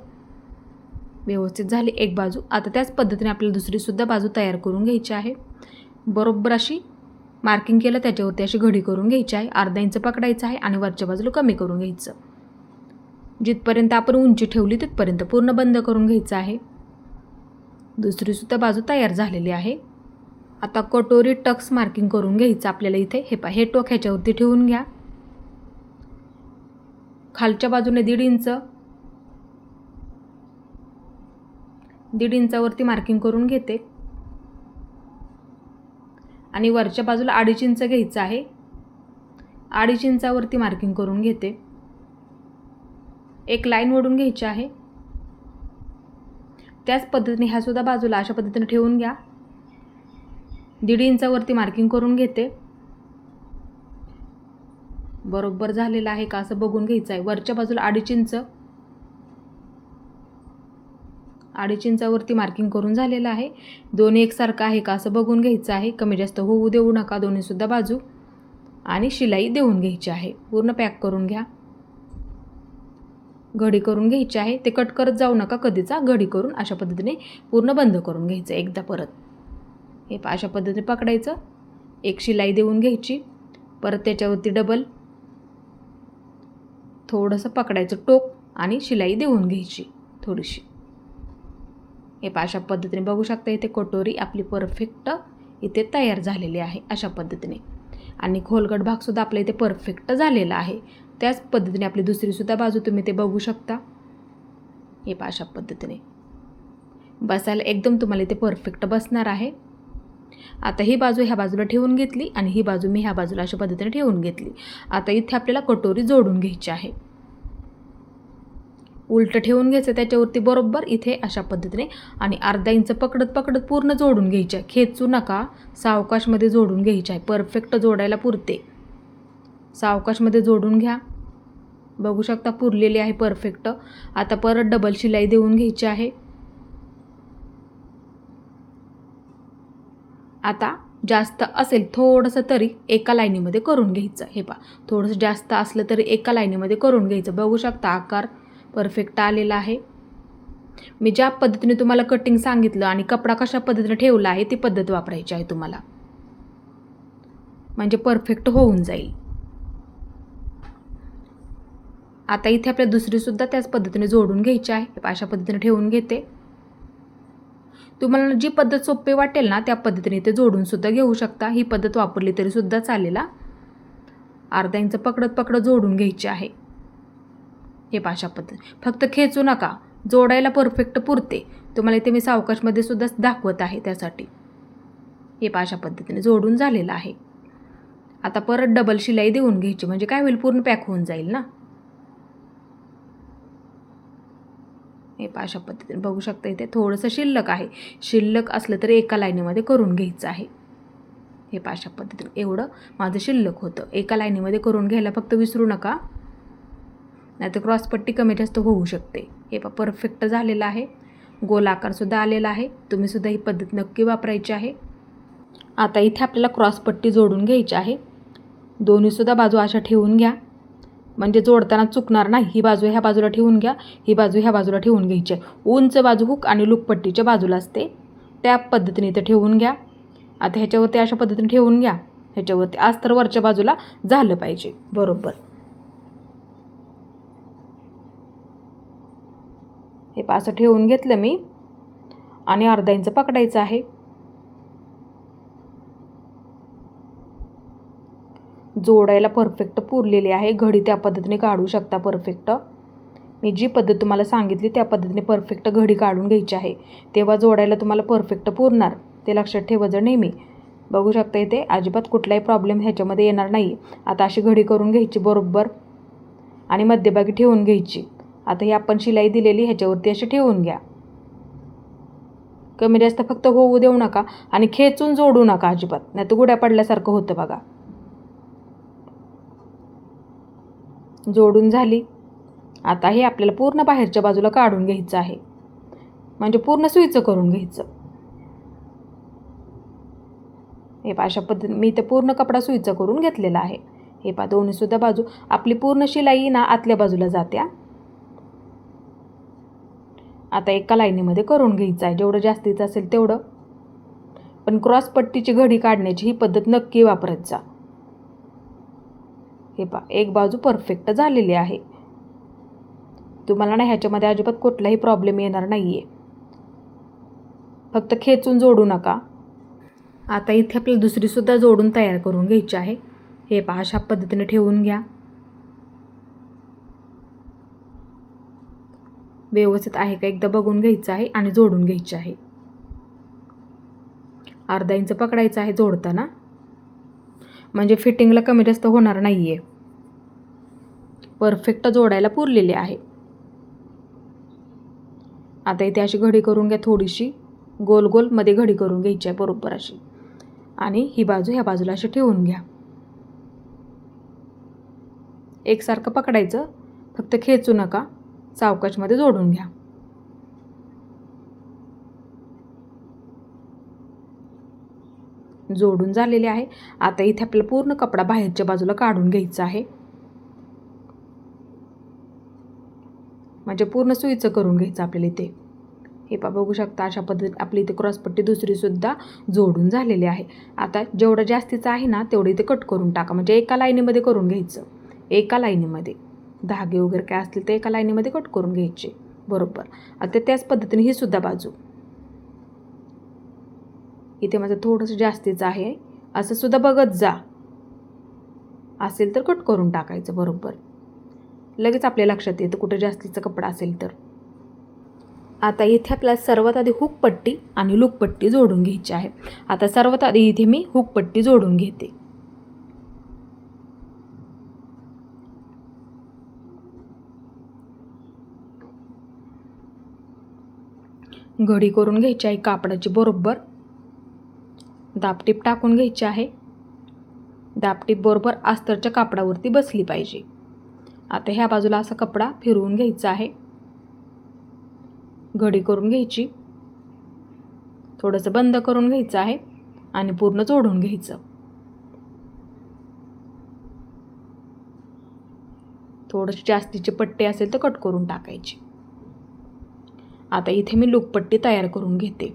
व्यवस्थित झाली एक बाजू. आता त्याच पद्धतीने आपल्याला दुसरीसुद्धा बाजू तयार करून घ्यायची आहे. बरोबर अशी मार्किंग केलं त्याच्यावरती अशी घडी करून घ्यायची आहे. अर्धा इंच पकडायचं आहे आणि वरच्या बाजूला कमी करून घ्यायचं. जिथपर्यंत आपण उंची ठेवली तिथपर्यंत पूर्ण बंद करून घ्यायचं आहे. दुसरीसुद्धा बाजू तयार झालेली आहे. आता कटोरी टक्स मार्किंग करून घ्यायचं आपल्याला इथे. हे टोक ह्याच्यावरती ठेवून घ्या. खालच्या बाजूने 1.5 इंच 1.5 इंचावरती मार्किंग करून घेते आणि वरच्या बाजूला 2.5 इंच घ्यायचं आहे. 2.5 इंचावरती मार्किंग करून घेते. एक लाईन ओढून घ्यायची आहे. त्याच पद्धतीने ह्या सुद्धा बाजूला अशा पद्धतीने ठेवून घ्या. 1.5 इंचावरती मार्किंग करून घेते. बरोबर झालेलं आहे का असं बघून घ्यायचं आहे. वरच्या बाजूला 2.5 इंच, 2.5 इंचावरती मार्किंग करून झालेलं आहे. दोन्ही एकसारखं आहे का असं बघून घ्यायचं आहे. कमी जास्त होऊ देऊ नका दोन्ही सुद्धा बाजू. आणि शिलाई देऊन घ्यायची आहे. पूर्ण पॅक करून घ्या. घडी करून घ्यायची आहे. ते कट करत जाऊ नका कधीचा. घडी करून अशा पद्धतीने पूर्ण बंद करून घ्यायचं एकदा परत. हे अशा पद्धतीने पकडायचं. एक शिलाई देऊन घ्यायची. परत त्याच्यावरती डबल थोडंसं पकडायचं टोक आणि शिलाई देऊन घ्यायची थोडीशी. हे अशा पद्धतीने बघू शकता. इथे कटोरी आपली परफेक्ट इथे तयार झालेली आहे अशा पद्धतीने. आणि खोलगट भागसुद्धा आपल्या इथे परफेक्ट झालेला आहे. त्याच पद्धतीने आपली दुसरीसुद्धा बाजू तुम्ही ते बघू शकता. हे अशा पद्धतीने बसायला एकदम तुम्हाला इथे परफेक्ट बसणार आहे. आता ही बाजू ह्या बाजूला ठेवून घेतली आणि ही बाजू मी ह्या बाजूला अशा पद्धतीने ठेवून घेतली. आता इथे आपल्याला कटोरी जोडून घ्यायची आहे. उलटं ठेवून घ्यायचं त्याच्यावरती बरोबर इथे अशा पद्धतीने आणि 1/2 इंच पकडत पकडत पूर्ण जोडून घ्यायचं आहे. खेचू नका. सावकाशमध्ये जोडून घ्यायचं आहे. परफेक्ट जोडायला पुरते. सावकाशमध्ये जोडून घ्या. बघू शकता पुरलेली आहे परफेक्ट. आता परत डबल शिलाई देऊन घ्यायची आहे. आता जास्त असेल थोडंसं तरी एका लाईनीमध्ये करून घ्यायचं. हे थोडंसं जास्त असलं तरी एका लाईनीमध्ये करून घ्यायचं. बघू शकता आकार परफेक्ट आलेला आहे. मी ज्या पद्धतीने तुम्हाला कटिंग सांगितलं आणि कपडा कशा पद्धतीने ठेवला आहे ती पद्धत वापरायची आहे तुम्हाला, म्हणजे परफेक्ट होऊन जाईल. आता इथे आपल्या दुसरीसुद्धा त्याच पद्धतीने जोडून घ्यायची आहे. अशा पद्धतीने ठेवून घेते. तुम्हाला जी पद्धत सोपी वाटेल ना त्या पद्धतीने ते जोडून सुद्धा घेऊ शकता. ही पद्धत वापरली तरी सुद्धा चालेल. 1/2 इंच पकडत पकडत जोडून घ्यायची आहे. हे अशा पद्धतीने फक्त खेचू नका. जोडायला परफेक्ट पुरते. तुम्हाला इथे मी सावकाशमध्ये सुद्धा दाखवत आहे त्यासाठी. हे अशा पद्धतीने जोडून झालेलं आहे. आता परत डबल शिलाई देऊन घ्यायची म्हणजे काय होईल पूर्ण पॅक होऊन जाईल ना. हे अशा पद्धतीने बघू शकता. इथे थोडंसं शिल्लक आहे. शिल्लक असलं तरी एका लाईनीमध्ये करून घ्यायचं आहे. हे अशा पद्धतीने एवढं माझं शिल्लक होतं. एका लाईनीमध्ये करून घ्यायला फक्त विसरू नका, नाहीतर क्रॉसपट्टी कमी जास्त होऊ शकते. हे परफेक्ट झालेलं आहे. गोल आकारसुद्धा आलेला आहे. तुम्हीसुद्धा ही पद्धत नक्की वापरायची आहे. आता इथे आपल्याला क्रॉसपट्टी जोडून घ्यायची आहे. दोन्हीसुद्धा बाजू अशा ठेवून घ्या म्हणजे जोडताना चुकणार नाही. ही बाजू ह्या बाजूला ठेवून घ्या. ही बाजू ह्या बाजूला ठेवून घ्यायची आहे. उंच बाजू हुक आणि लुकपट्टीच्या बाजूला असते त्या पद्धतीने इथे ठेवून घ्या. आता ह्याच्यावरती अशा पद्धतीने ठेवून घ्या. ह्याच्यावरती अस्तर वरच्या बाजूला झालं पाहिजे बरोबर. हे असं ठेवून घेतलं मी आणि 1/2 इंच पकडायचं आहे. जोडायला परफेक्ट पुरलेली आहे. घडी त्या पद्धतीने काढू शकता परफेक्ट. मी जी पद्धत तुम्हाला सांगितली त्या पद्धतीने परफेक्ट घडी काढून घ्यायची आहे. तेव्हा जोडायला तुम्हाला परफेक्ट पुरणार. ते लक्षात ठेवायचं नेहमी. बघू शकता इथे अजिबात कुठलाही प्रॉब्लेम ह्याच्यामध्ये येणार नाही. आता अशी घडी करून घ्यायची बरोबर आणि मध्यभागी ठेवून घ्यायची. आता ही आपण शिलाई दिलेली ह्याच्यावरती अशी ठेवून घ्या. कमी जास्त फक्त होऊ देऊ नका आणि खेचून जोडू नका अजिबात, नाही तर गुड्या पडल्यासारखं होतं बघा. जोडून झाली. आता हे आपल्याला पूर्ण बाहेरच्या बाजूला काढून घ्यायचं आहे म्हणजे पूर्ण सुईचं करून घ्यायचं. हे अशा पद्धतीने मी इथे पूर्ण कपडा सुईचा करून घेतलेला आहे. हे दोन्हीसुद्धा बाजू आपली पूर्ण शिलाई ना आतल्या बाजूला जात्या. आता एका लाईनीमध्ये करून घ्यायचं आहे. जेवढं जास्तीचं असेल तेवढं. पण क्रॉसपट्टीची घडी काढण्याची ही पद्धत नक्की वापरत जा. हे एक बाजू परफेक्ट झालेली आहे. तुम्हाला ना ह्याच्यामध्ये अजिबात कुठलाही प्रॉब्लेम येणार नाही आहे. फक्त खेचून जोडू नका. आता इथे आपल्याला दुसरीसुद्धा जोडून तयार करून घ्यायची आहे. हे अशा पद्धतीने ठेवून घ्या. व्यवस्थित आहे का एकदा बघून घ्यायचं आहे आणि जोडून घ्यायचे आहे. अर्धा इंच पकडायचं आहे जोडताना, म्हणजे फिटिंगला कमी जास्त होणार नाही आहे. परफेक्ट जोडायला पुरलेले आहे. आता इथे अशी घडी करून घ्या, थोडीशी गोल गोल मध्ये घडी करून घ्यायची आहे बरोबर अशी, आणि ही बाजू ह्या बाजूला अशी ठेवून घ्या. एकसारखं पकडायचं, फक्त खेचू नका, सावकाशमध्ये जोडून घ्या. जोडून झालेले आहे. आता इथे आपल्याला पूर्ण कपडा बाहेरच्या बाजूला काढून घ्यायचा आहे, म्हणजे पूर्ण सुईचं करून घ्यायचं आपल्याला इथे. हे बघू शकता अशा पद्धतीने आपली इथे क्रॉसपट्टी दुसरी सुद्धा जोडून झालेली आहे. आता जेवढं जास्तीचं आहे ना तेवढं इथे कट करून टाका, म्हणजे एका लाईनीमध्ये करून घ्यायचं. एका लाईनीमध्ये धागे वगैरे काय असतील ते एका लाईनीमध्ये कट करून घ्यायचे बरोबर. आता त्याच पद्धतीने ही सुद्धा बाजू, इथे माझं थोडंसं जास्तीचं आहे असं सुद्धा बघत जा, असेल तर कट करून टाकायचं बरोबर. लगेच आपल्या लक्षात येतं कुठं जास्तीचा कपडा असेल तर. आता इथे आपल्याला सर्वात आधी हुक पट्टी आणि लूप पट्टी जोडून घ्यायची आहे. आता सर्वात आधी इथे मी हुक पट्टी जोडून घेते. घडी करून घ्यायची आहे कापडाची बरोबर, दाबटीप टाकून घ्यायची आहे. दाबटीप बरोबर अस्तरच्या कापडावरती बसली पाहिजे. आता ह्या बाजूला असा कपडा फिरवून घ्यायचा आहे, घडी करून घ्यायची, थोडंसं बंद करून घ्यायचं आहे आणि पूर्ण जोडून घ्यायचं. थोडेसे जास्तीचे पट्टे असेल तर कट करून टाकायचे. आता इथे मी लूप पट्टी तयार करून घेते.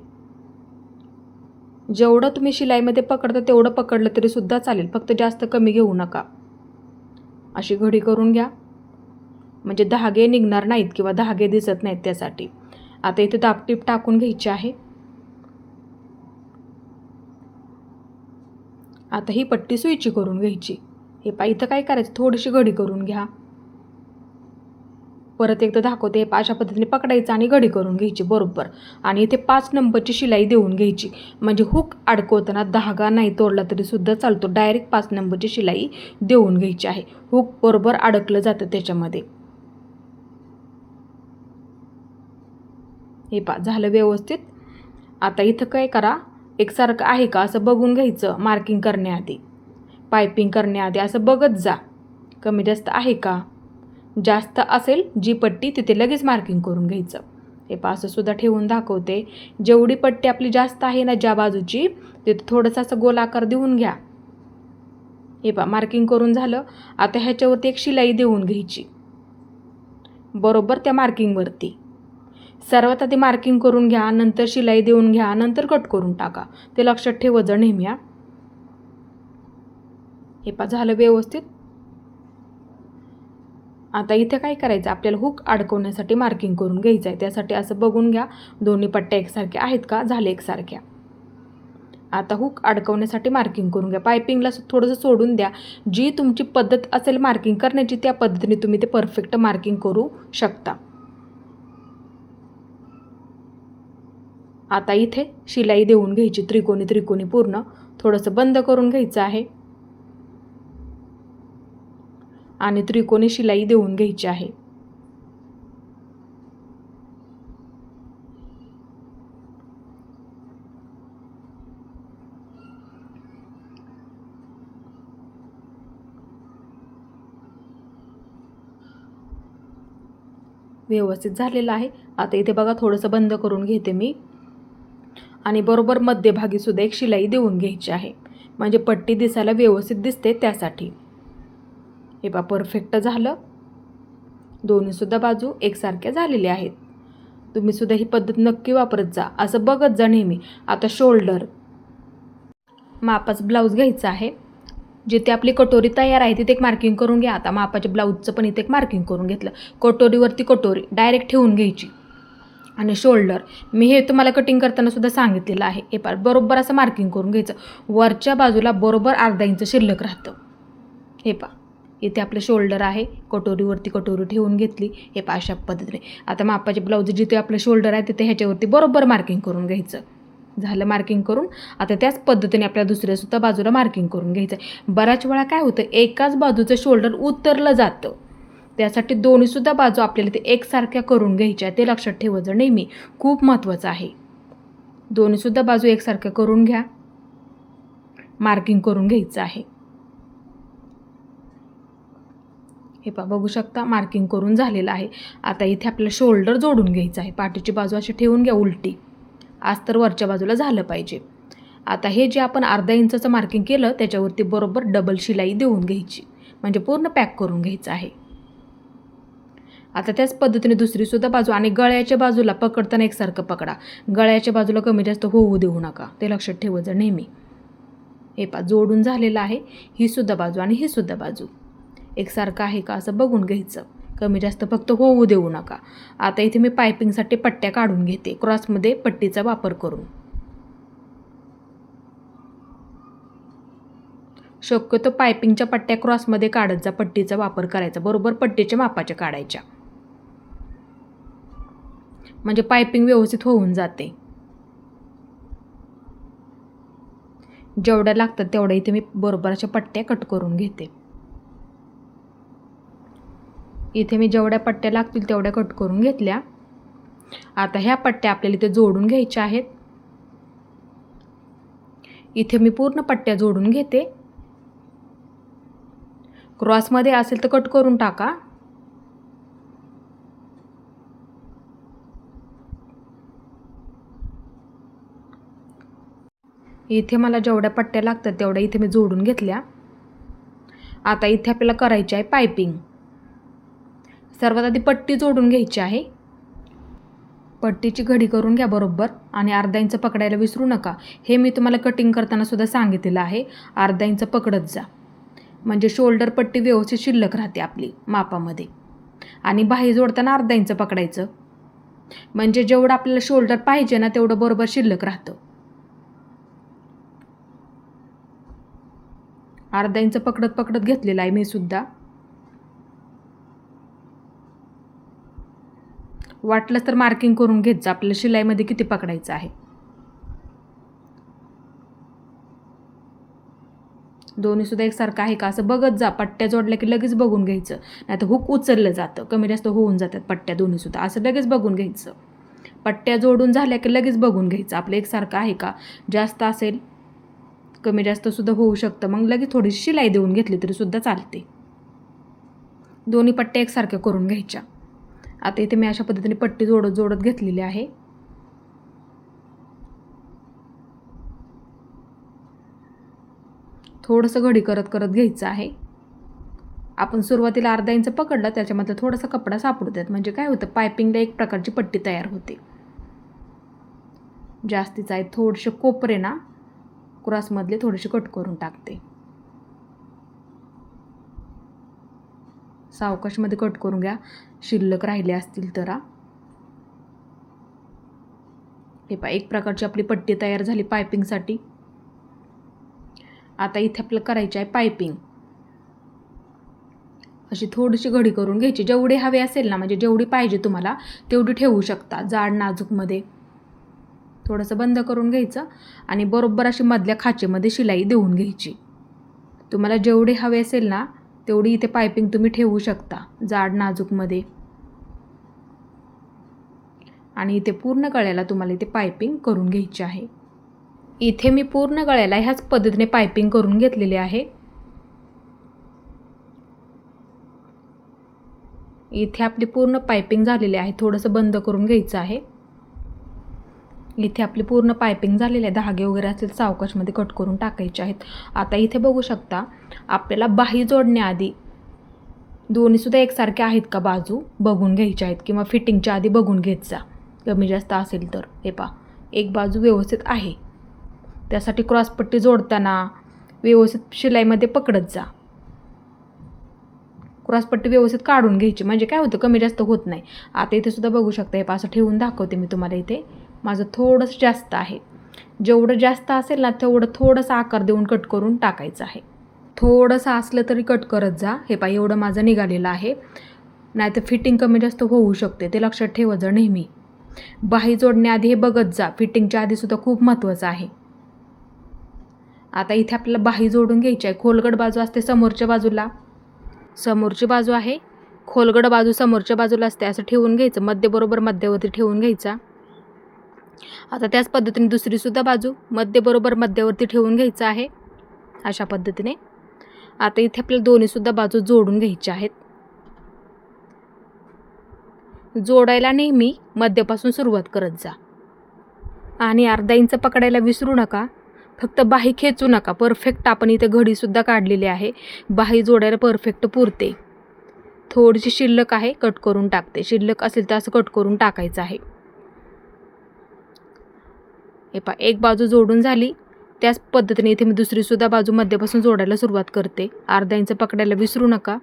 जेवढं तुम्ही शिलाईमध्ये पकडता तेवढं पकडलं तरी सुद्धा चालेल, फक्त जास्त कमी घेऊ नका. अशी घडी करून घ्या, म्हणजे धागे निघणार नाहीत किंवा धागे दिसत नाहीत त्यासाठी. आता इथे दाबटीप टाकून घ्यायची आहे. आता ही पट्टी सुईची करून घ्यायची. हे पहा इथं काय करायचं, थोडीशी घडी करून घ्या. परत एकदा दाखवते. अशा पद्धतीने पकडायचं आणि घडी करून घ्यायची बरोबर. आणि इथे 5 नंबरची शिलाई देऊन घ्यायची, म्हणजे हुक अडकवताना धागा नाही तोडला तरी सुद्धा चालतो. डायरेक्ट 5 नंबरची शिलाई देऊन घ्यायची आहे. हुक बरोबर अडकलं जातं त्याच्यामध्ये. हे पहा झालं व्यवस्थित. आता इथं काय करा, एकसारखं आहे का असं बघून घ्यायचं. मार्किंग करण्याआधी, पायपिंग करण्याआधी असं बघत जा, कमी जास्त आहे का. जास्त असेल जी पट्टी तिथे लगेच मार्किंग करून घ्यायचं. हे पहा असं सुद्धा ठेवून दाखवते. जेवढी पट्टी आपली जास्त आहे ना ज्या बाजूची, तिथे थोडंसं असं गोल आकार देऊन घ्या. हे पहा मार्किंग करून झालं. आता ह्याच्यावरती एक शिलाई देऊन घ्यायची बरोबर त्या मार्किंगवरती. सर्वात आधी मार्किंग करून घ्या, नंतर शिलाई देऊन घ्या, नंतर कट करून टाका. ते लक्षात ठेवत जा नेहमी. हे पहा झालं व्यवस्थित. आता इथे काय करायचं, आपल्याला हुक अडकवण्यासाठी मार्किंग करून घ्यायचं आहे. त्यासाठी असं बघून घ्या दोन्ही पट्ट्या एकसारख्या आहेत का, झाले एकसारख्या. आता हुक अडकवण्यासाठी मार्किंग करून घ्या. पायपिंगला थोडंसं सोडून द्या. जी तुमची पद्धत असेल मार्किंग करण्याची त्या पद्धतीने तुम्ही ते परफेक्ट मार्किंग करू शकता. आता इथे शिलाई देऊन घ्यायची त्रिकोणी त्रिकोणी पूर्ण. थोडंसं बंद करून घ्यायचं आहे आणि त्रिकोणी शिलाई देऊन घ्यायची आहे. व्यवस्थित झालेलं आहे. आता इथे बघा थोडंसं बंद करून घेते मी आणि बरोबर मध्यभागी सुद्धा एक शिलाई देऊन घ्यायची आहे, म्हणजे पट्टी दिसायला व्यवस्थित दिसते त्यासाठी. हे पहा परफेक्ट झालं. दोन्ही सुद्धा बाजू एकसारख्या झालेल्या आहेत. तुम्ही सुद्धा ही पद्धत नक्की वापरत जा, असं बघत जा नेहमी. आता शोल्डर मापाचं ब्लाऊज घ्यायचं आहे. जिथे आपली कटोरी तयार आहे तिथे एक मार्किंग करून घ्या. आता मापाच्या ब्लाऊजचं पण इथे एक मार्किंग करून घेतलं. कटोरीवरती कटोरी डायरेक्ट ठेवून घ्यायची. आणि शोल्डर मी हे तुम्हाला कटिंग करताना सुद्धा सांगितलेलं आहे. हे पार बरोबर असं मार्किंग करून घ्यायचं. वरच्या बाजूला बरोबर अर्धा इंच शिल्लक राहतं. हे पहा इथे आपलं शोल्डर आहे, कटोरीवरती कटोरी ठेवून घेतली. हे अशा पद्धतीने. आता मापाचे ब्लाऊज जिथे आपलं शोल्डर आहे तिथे ह्याच्यावरती बरोबर मार्किंग करून घ्यायचं. झालं मार्किंग करून. आता त्याच पद्धतीने आपल्या दुसऱ्यासुद्धा बाजूला मार्किंग करून घ्यायचं. बऱ्याच वेळा काय होतं, एकाच बाजूचं शोल्डर उतरलं जातं. त्यासाठी दोन्हीसुद्धा बाजू आपल्याला ते एकसारख्या करून घ्यायच्या. ते लक्षात ठेवायचं नेहमी, खूप महत्त्वाचं आहे. दोन्हीसुद्धा बाजू एकसारख्या करून घ्या. मार्किंग करून घ्यायचं आहे. हे बघू शकता मार्किंग करून झालेलं आहे. आता इथे आपल्याला शोल्डर जोडून घ्यायचं आहे. पाठीची बाजू अशी ठेवून घ्या उलटी. अस्तर वरच्या बाजूला झालं पाहिजे. आता हे जे आपण अर्धा इंचाचं मार्किंग केलं त्याच्यावरती बरोबर डबल शिलाई देऊन घ्यायची, म्हणजे पूर्ण पॅक करून घ्यायचं आहे. आता त्याच पद्धतीने दुसरीसुद्धा बाजू आणि गळ्याच्या बाजूला पकडताना एकसारखं पकडा. गळ्याच्या बाजूला कमी जास्त होऊ देऊ नका, ते लक्षात ठेवायचं नेहमी. हे जोडून झालेलं आहे. ही सुद्धा बाजू आणि ही सुद्धा बाजू एकसारखं आहे का असं बघून घ्यायचं. कमी जास्त फक्त होऊ देऊ नका. आता इथे मी पायपिंगसाठी पट्ट्या काढून घेते क्रॉसमध्ये पट्टीचा वापर करून. शक्यतो पायपिंगच्या पट्ट्या क्रॉसमध्ये काढत जा, पट्टीचा वापर करायचा. बरोबर पट्टीच्या मापाच्या काढायच्या, म्हणजे पायपिंग व्यवस्थित होऊन जाते. जेवढ्या लागतात तेवढ्या इथे मी बरोबर अशा पट्ट्या कट करून घेते. इथे मी जेवढ्या पट्ट्या लागतील तेवढ्या कट करून घेतल्या. आता ह्या पट्ट्या आपल्याला इथे जोडून घ्यायच्या आहेत. इथे मी पूर्ण पट्ट्या जोडून घेते. क्रॉसमध्ये असेल तर कट करून टाका. इथे मला जेवढ्या पट्ट्या लागतात तेवढ्या इथे मी जोडून घेतल्या. आता इथे आपल्याला करायची आहे पायपिंग. सर्वात आधी पट्टी जोडून घ्यायची आहे. पट्टीची घडी करून घ्या बरोबर आणि अर्धा इंच पकडायला विसरू नका. हे मी तुम्हाला कटिंग करताना सुद्धा सांगितलेलं आहे. अर्धा इंच पकडत जा, म्हणजे शोल्डर पट्टी व्यवस्थित शिल्लक राहते आपली मापामध्ये. आणि बाही जोडताना अर्धा इंच पकडायचं, म्हणजे जेवढं आपल्याला शोल्डर पाहिजे ना तेवढं बरोबर शिल्लक राहतं. अर्धा इंच पकडत पकडत घेतलेला आहे मी सुद्धा. वाटलंच तर मार्किंग करून घेत जा आपल्याला शिलाईमध्ये किती पकडायचं आहे. दोन्हीसुद्धा एकसारखं आहे का असं बघत जा. पट्ट्या जोडल्या की लगेच बघून घ्यायचं, नाही तर हुक उचललं जातं, कमी जास्त होऊन जातात पट्ट्या दोन्हीसुद्धा. असं लगेच बघून घ्यायचं. पट्ट्या जोडून झाल्या की लगेच बघून घ्यायचं आपलं एकसारखं आहे का. जास्त असेल कमी जास्तसुद्धा होऊ शकतं, मग लगेच थोडीशी शिलाई देऊन घेतली तरी सुद्धा चालते. दोन्ही पट्ट्या एकसारख्या करून घ्यायच्या. आता इथे मी अशा पद्धतीने पट्टी जोडत जोडत घेतलेली आहे. थोडंसं घडी करत करत घ्यायचं आहे. आपण सुरुवातीला अर्धा इंच पकडला, त्याच्यामध्ये थोडासा कपडा सापडू द्यात, म्हणजे काय होतं पायपिंगला एक प्रकारची पट्टी तयार होते. जास्तीचं आहे थोडेसे कोपरे ना क्रॉसमधले थोडेसे कट करून टाकते. सावकाशमध्ये कट करून घ्या, शिल्लक राहिले असतील तर. हे एक प्रकारची आपली पट्टी तयार झाली पायपिंगसाठी. आता इथे आपल्याला करायची आहे पायपिंग. अशी थोडीशी घडी करून घ्यायची. जेवढी हवी असेल ना, म्हणजे जेवढी पाहिजे तुम्हाला तेवढी ठेवू शकता. जाड नाजूकमध्ये थोडंसं बंद करून घ्यायचं आणि बरोबर अशी मधल्या खाचेमध्ये शिलाई देऊन घ्यायची. तुम्हाला जेवढी हवी असेल ना तेवढी इथे पायपिंग तुम्ही ठेवू शकता जाड नाजूकमध्ये. आणि इथे पूर्ण गळ्याला तुम्हाला इथे पायपिंग करून घ्यायची आहे. इथे मी पूर्ण गळ्याला ह्याच पद्धतीने पायपिंग करून घेतलेली आहे. इथे आपली पूर्ण पायपिंग झालेली आहे. थोडंसं बंद करून घ्यायचं आहे. इथे आपली पूर्ण पायपिंग झालेली आहे. धागे वगैरे असतील सावकाशमध्ये कट करून टाकायचे आहेत. आता इथे बघू शकता आपल्याला बाही जोडण्याआधी दोन्हीसुद्धा एकसारखे आहेत का बाजू बघून घ्यायच्या आहेत, किंवा फिटिंगच्या आधी बघून घेत जा कमी जास्त असेल तर. हे एक बाजू व्यवस्थित आहे, त्यासाठी क्रॉसपट्टी जोडताना व्यवस्थित शिलाईमध्ये पकडत जा. क्रॉसपट्टी व्यवस्थित काढून घ्यायची, म्हणजे काय होतं कमी जास्त होत नाही. आता इथे सुद्धा बघू शकता हे असं ठेवून दाखवते मी तुम्हाला. इथे माझं थोडंसं जास्त आहे. जेवढं जास्त असेल ना तेवढं थोडंसं आकार देऊन कट करून टाकायचं आहे. थोडंसं असलं तरी कट करत जा. हे पहा एवढं माझं निघालेलं आहे, नाहीतर फिटिंग कमी जास्त होऊ शकते, ते लक्षात ठेवा जा नेहमी. बाही जोडण्याआधी हे बघत जा, फिटिंगच्या आधीसुद्धा खूप महत्त्वाचं आहे. आता इथे आपल्याला बाही जोडून घ्यायची आहे. खोलगट बाजू असते समोरच्या बाजूला, समोरची बाजू आहे खोलगट बाजू समोरच्या बाजूला असते, असं ठेवून घ्यायचं. मध्यबरोबर मध्यावरती ठेवून घ्यायचा. आता त्याच पद्धतीने दुसरीसुद्धा बाजू मध्यबरोबर मध्यावरती ठेवून घ्यायचं आहे, अशा पद्धतीने. आता इथे आपल्याला दोन्हीसुद्धा बाजू जोडून घ्यायच्या आहेत. जोडायला नेहमी मध्यापासून सुरुवात करत जा आणि अर्धा इंच पकडायला विसरू नका. फक्त बाही खेचू नका. परफेक्ट आपण इथे घडीसुद्धा काढलेली आहे, बाही जोडायला परफेक्ट पुरते. थोडीशी शिल्लक आहे, कट करून टाकते. शिल्लक असेल तर असं कट करून टाकायचं आहे. हे पहा एक बाजू जोडून झाली. त्याच पद्धतीने इथे मी दुसरीसुद्धा बाजू मध्यापासून जोडायला सुरुवात करते. अर्धा इंच पकडायला विसरू नका.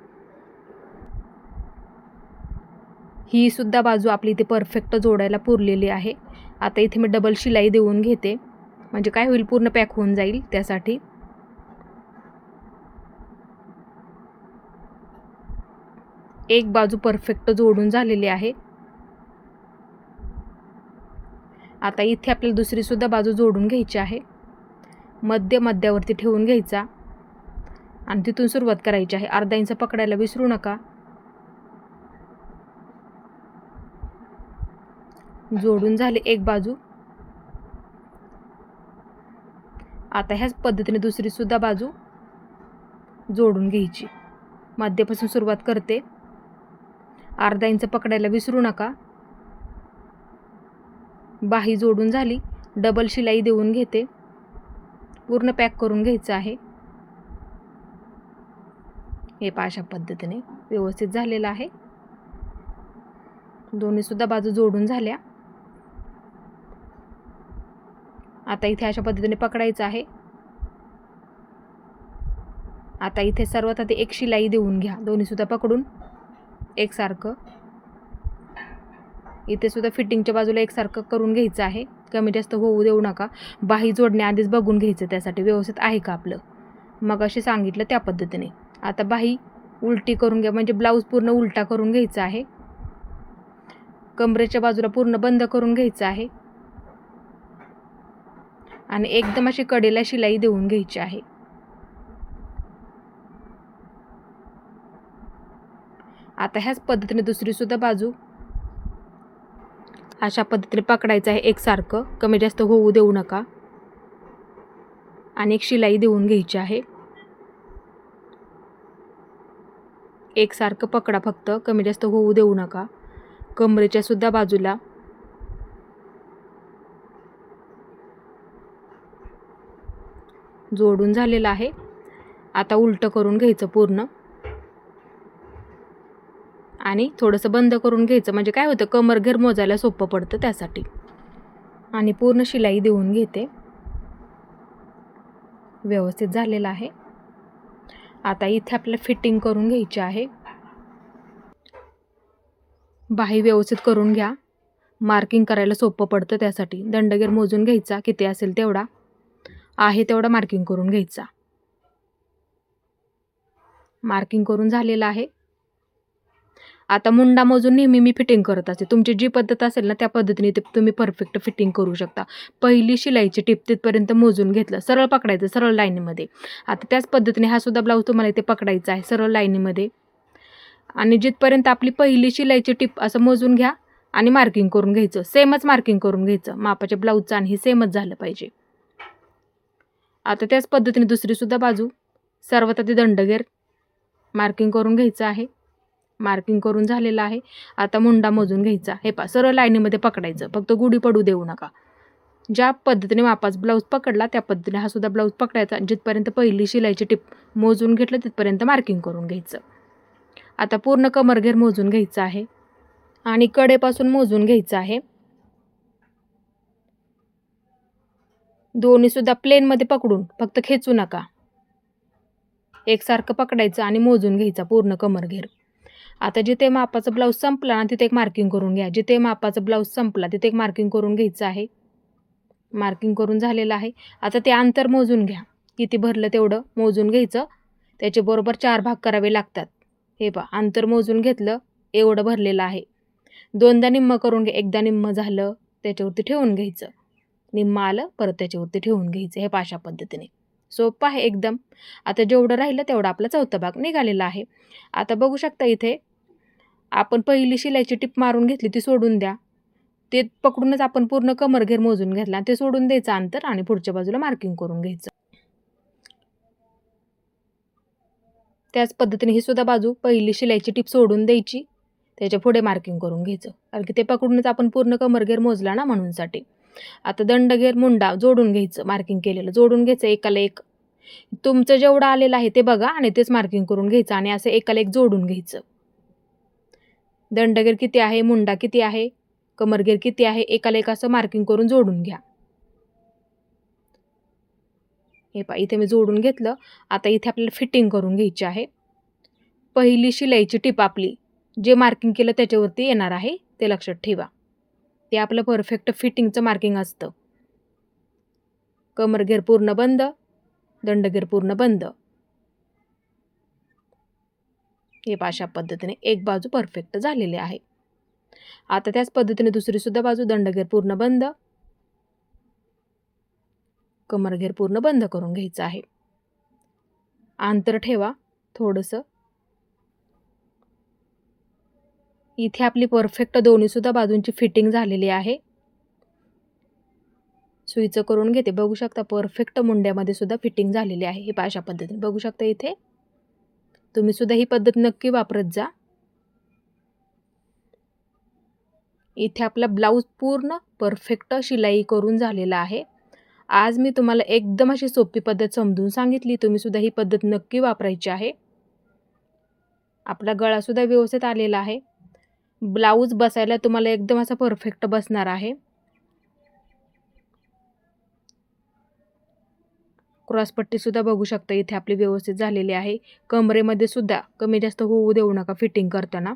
ही सुद्धा बाजू आपली इथे परफेक्ट जोडायला पुरलेली आहे. आता इथे मी डबल शिलाई देऊन घेते, म्हणजे काय होईल, पूर्ण पॅक होऊन जाईल त्यासाठी. एक बाजू परफेक्ट जोडून झालेली आहे. आता इथे आपल्याला दुसरीसुद्धा बाजू जोडून घ्यायची आहे. मध्यावरती ठेवून घ्यायचा आणि तिथून सुरुवात करायची आहे. अर्धा इंच पकडायला विसरू नका. जोडून झाले एक बाजू. आता ह्याच पद्धतीने दुसरीसुद्धा बाजू जोडून घ्यायची. मध्यापासून सुरुवात करते. अर्धा इंच पकडायला विसरू नका. बाही जोडून झाली. डबल शिलाई देऊन घेते. पूर्ण पॅक करून घ्यायचं आहे. हे पहा अशा पद्धतीने व्यवस्थित झालेलं आहे. दोन्हीसुद्धा बाजू जोडून झाल्या. आता इथे अशा पद्धतीने पकडायचं आहे. आता इथे सर्वात आधी एक शिलाई देऊन घ्या, दोन्हीसुद्धा पकडून एकसारखं. इथे सुद्धा फिटिंगच्या बाजूला एकसारखं करून घ्यायचं आहे, कमी जास्त होऊ देऊ नका. बाही जोडण्याआधीच बघून घ्यायचं त्यासाठी व्यवस्थित आहे का आपलं, मग असे सांगितलं त्या पद्धतीने. आता बाही उलटी करून घ्या, म्हणजे ब्लाऊज पूर्ण उलटा करून घ्यायचा आहे. कमरेच्या बाजूला पूर्ण बंद करून घ्यायचं आहे आणि एकदम अशी कडेला शिलाई देऊन घ्यायची आहे. आता ह्याच पद्धतीने दुसरीसुद्धा बाजू अशा पद्धतीने पकडायचं आहे एकसारखं, कमी जास्त होऊ देऊ नका. आणि एक शिलाई देऊन घ्यायची आहे. एकसारखं पकडा फक्त, कमी जास्त होऊ देऊ नका. कमरेच्या सुद्धा बाजूला जोडून झालेलं आहे. आता उलटं करून घ्यायचं पूर्ण आणि थोडंसं बंद करून घ्यायचं, म्हणजे काय होतं, कमर घेर मोजायला सोपं पडतं त्यासाठी. आणि पूर्ण शिलाई देऊन घेते. व्यवस्थित झालेलं आहे. आता इथे आपल्याला फिटिंग करून घ्यायची आहे. बाही व्यवस्थित करून घ्या, मार्किंग करायला सोपं पडतं त्यासाठी. दंडगेर मोजून घ्यायचा, किती असेल तेवढा आहे तेवढा मार्किंग करून घ्यायचा. मार्किंग करून झालेलं आहे. आता मुंडा मोजून नेहमी मी फिटिंग करत असते. तुमची जी पद्धत असेल ना त्या पद्धतीने तुम्ही परफेक्ट फिटिंग करू शकता. पहिली शिलाईची टिप तिथपर्यंत मोजून घेतलं, सरळ पकडायचं सरळ लाईनीमध्ये. आता त्याच पद्धतीने हा सुद्धा ब्लाऊज तुम्हाला इथे पकडायचा आहे सरळ लाईनीमध्ये. आणि जिथपर्यंत आपली पहिली शिलाईची टिप असं मोजून घ्या आणि मार्किंग करून घ्यायचं. सेमच मार्किंग करून घ्यायचं, मापाच्या ब्लाऊजचं आणि हे सेमच झालं पाहिजे. आता त्याच पद्धतीने दुसरीसुद्धा बाजू सर्वात आधी दंडगेर मार्किंग करून घ्यायचं आहे. मार्किंग करून झालेलं आहे. आता मुंडा मोजून घ्यायचा. हे पहा सरळ लाईनीमध्ये पकडायचं, फक्त गुढी पडू देऊ नका. ज्या पद्धतीने मापाचा ब्लाऊज पकडला त्या पद्धतीने हा सुद्धा ब्लाऊज पकडायचा. जिथपर्यंत पहिली शिलाईची टिप मोजून घेतलं तिथपर्यंत मार्किंग करून घ्यायचं. आता पूर्ण कमरघेर मोजून घ्यायचं आहे आणि कडेपासून मोजून घ्यायचं आहे. दोन्हीसुद्धा प्लेनमध्ये पकडून, फक्त खेचू नका. एकसारखं पकडायचं आणि मोजून घ्यायचा पूर्ण कमरघेर. आता जिथे मापाचा ब्लाऊज संपला ना तिथे एक मार्किंग करून घ्या. जिथे मापाचा ब्लाऊज संपला तिथे एक मार्किंग करून घ्यायचं आहे. मार्किंग करून झालेलं आहे. आता ते अंतर मोजून घ्या, किती भरलं तेवढं मोजून घ्यायचं. त्याचे बरोबर 4 भाग करावे लागतात. हे पहा अंतर मोजून घेतलं, एवढं भरलेलं आहे. 2दा निम्मं करून घ्या. एकदा निम्मं झालं त्याच्यावरती ठेवून घ्यायचं. निम्मं आलं परत त्याच्यावरती ठेवून घ्यायचं. हे पहा अशा पद्धतीने. सोपं आहे एकदम. आता जेवढं राहिलं तेवढा आपला चौथा भाग निघालेला आहे. आता बघू शकता इथे आपण पहिली शिलाईची टिप मारून घेतली ती सोडून द्या. ते पकडूनच आपण पूर्ण कमरघेर मोजून घेतला. ते सोडून द्यायचं अंतर आणि पुढच्या बाजूला मार्किंग करून घ्यायचं. त्याच पद्धतीने ही सुद्धा बाजू पहिली शिलाईची टिप सोडून द्यायची. त्याच्या पुढे मार्किंग करून घ्यायचं. कारण की ते पकडूनच आपण पूर्ण कमरघेर मोजला ना म्हणूनसाठी. आता दंडघेर मुंडा जोडून घ्यायचं. मार्किंग केलेलं जोडून घ्यायचं एकाला एक. तुमचं जेवढं आलेलं आहे ते बघा आणि तेच मार्किंग करून घ्यायचं आणि असं एकाला एक जोडून घ्यायचं. दंडघेर किती आहे, मुंडा किती आहे, कमरघेर किती आहे, एकाला एक असं मार्किंग करून जोडून घ्या. हे पहा इथे मी जोडून घेतलं. आता इथे आपल्याला फिटिंग करून घ्यायची आहे. पहिली शिलाईची टिप आपली जे मार्किंग केलं त्याच्यावरती येणार आहे ते लक्षात ठेवा. ते आपलं परफेक्ट फिटिंगचं मार्किंग असतं. कमरघेर पूर्ण बंद, दंडघेर पूर्ण बंद. हे पहा अशा पद्धतीने एक बाजू परफेक्ट झालेली आहे. आता त्याच पद्धतीने दुसरी सुद्धा बाजू दंडघेर पूर्ण बंद, कमरघेर पूर्ण बंद करून घ्यायचं आहे. अंतर ठेवा थोडंसं. इथे आपली परफेक्ट दोन्ही सुद्धा बाजूंची फिटिंग झालेली आहे. सुईचं करून घेते. बघू शकता परफेक्ट मुंड्यामध्ये सुद्धा फिटिंग झालेली आहे. हे पहा अशा पद्धतीने बघू शकता इथे. तुम्ही सुद्धा ही पद्धत नक्की वापरत जा. इथे आपला ब्लाऊज पूर्ण परफेक्ट शिलाई करून झालेला आहे. आज मी तुम्हाला एकदम अशी सोपी पद्धत समजून सांगितली. तुम्ही सुद्धा ही पद्धत नक्की वापरायची आहे. आपला गळा सुद्धा व्यवस्थित आलेला आहे. ब्लाऊज बसायला तुम्हाला एकदम असा परफेक्ट बसणार आहे. क्रॉसपट्टी सुद्धा बघू शकता इथे आपली व्यवस्थित झालेली आहे. कमरेमध्ये सुद्धा कमी जास्त होऊ देऊ नका फिटिंग करताना.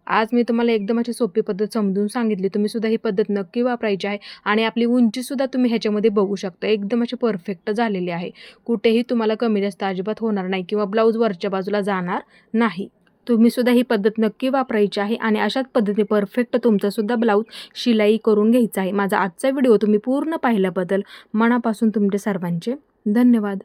आज मी तुम्हाला एकदम अशी सोपी पद्धत समजून सांगितली. तुम्ही सुद्धा ही पद्धत नक्की वापरायची आहे आणि आपली उंची सुद्धा तुम्ही ह्याच्यामध्ये बघू शकता. एकदम अशी परफेक्ट झालेली आहे. कुठेही तुम्हाला कमी जास्त अजिबात होणार नाही किंवा ब्लाऊज वरच्या बाजूला जाणार नाही. तुम्ही सुद्धा ही पद्धत नक्की वापरायची आहे आणि अशाच पद्धतीने परफेक्ट तुमचा सुद्धा ब्लाऊज शिलाई करून घ्यायचा आहे. माझा आजचा व्हिडिओ तुम्ही पूर्ण पाहिल्याबद्दल मनापासून तुमचे सर्वांचे धन्यवाद.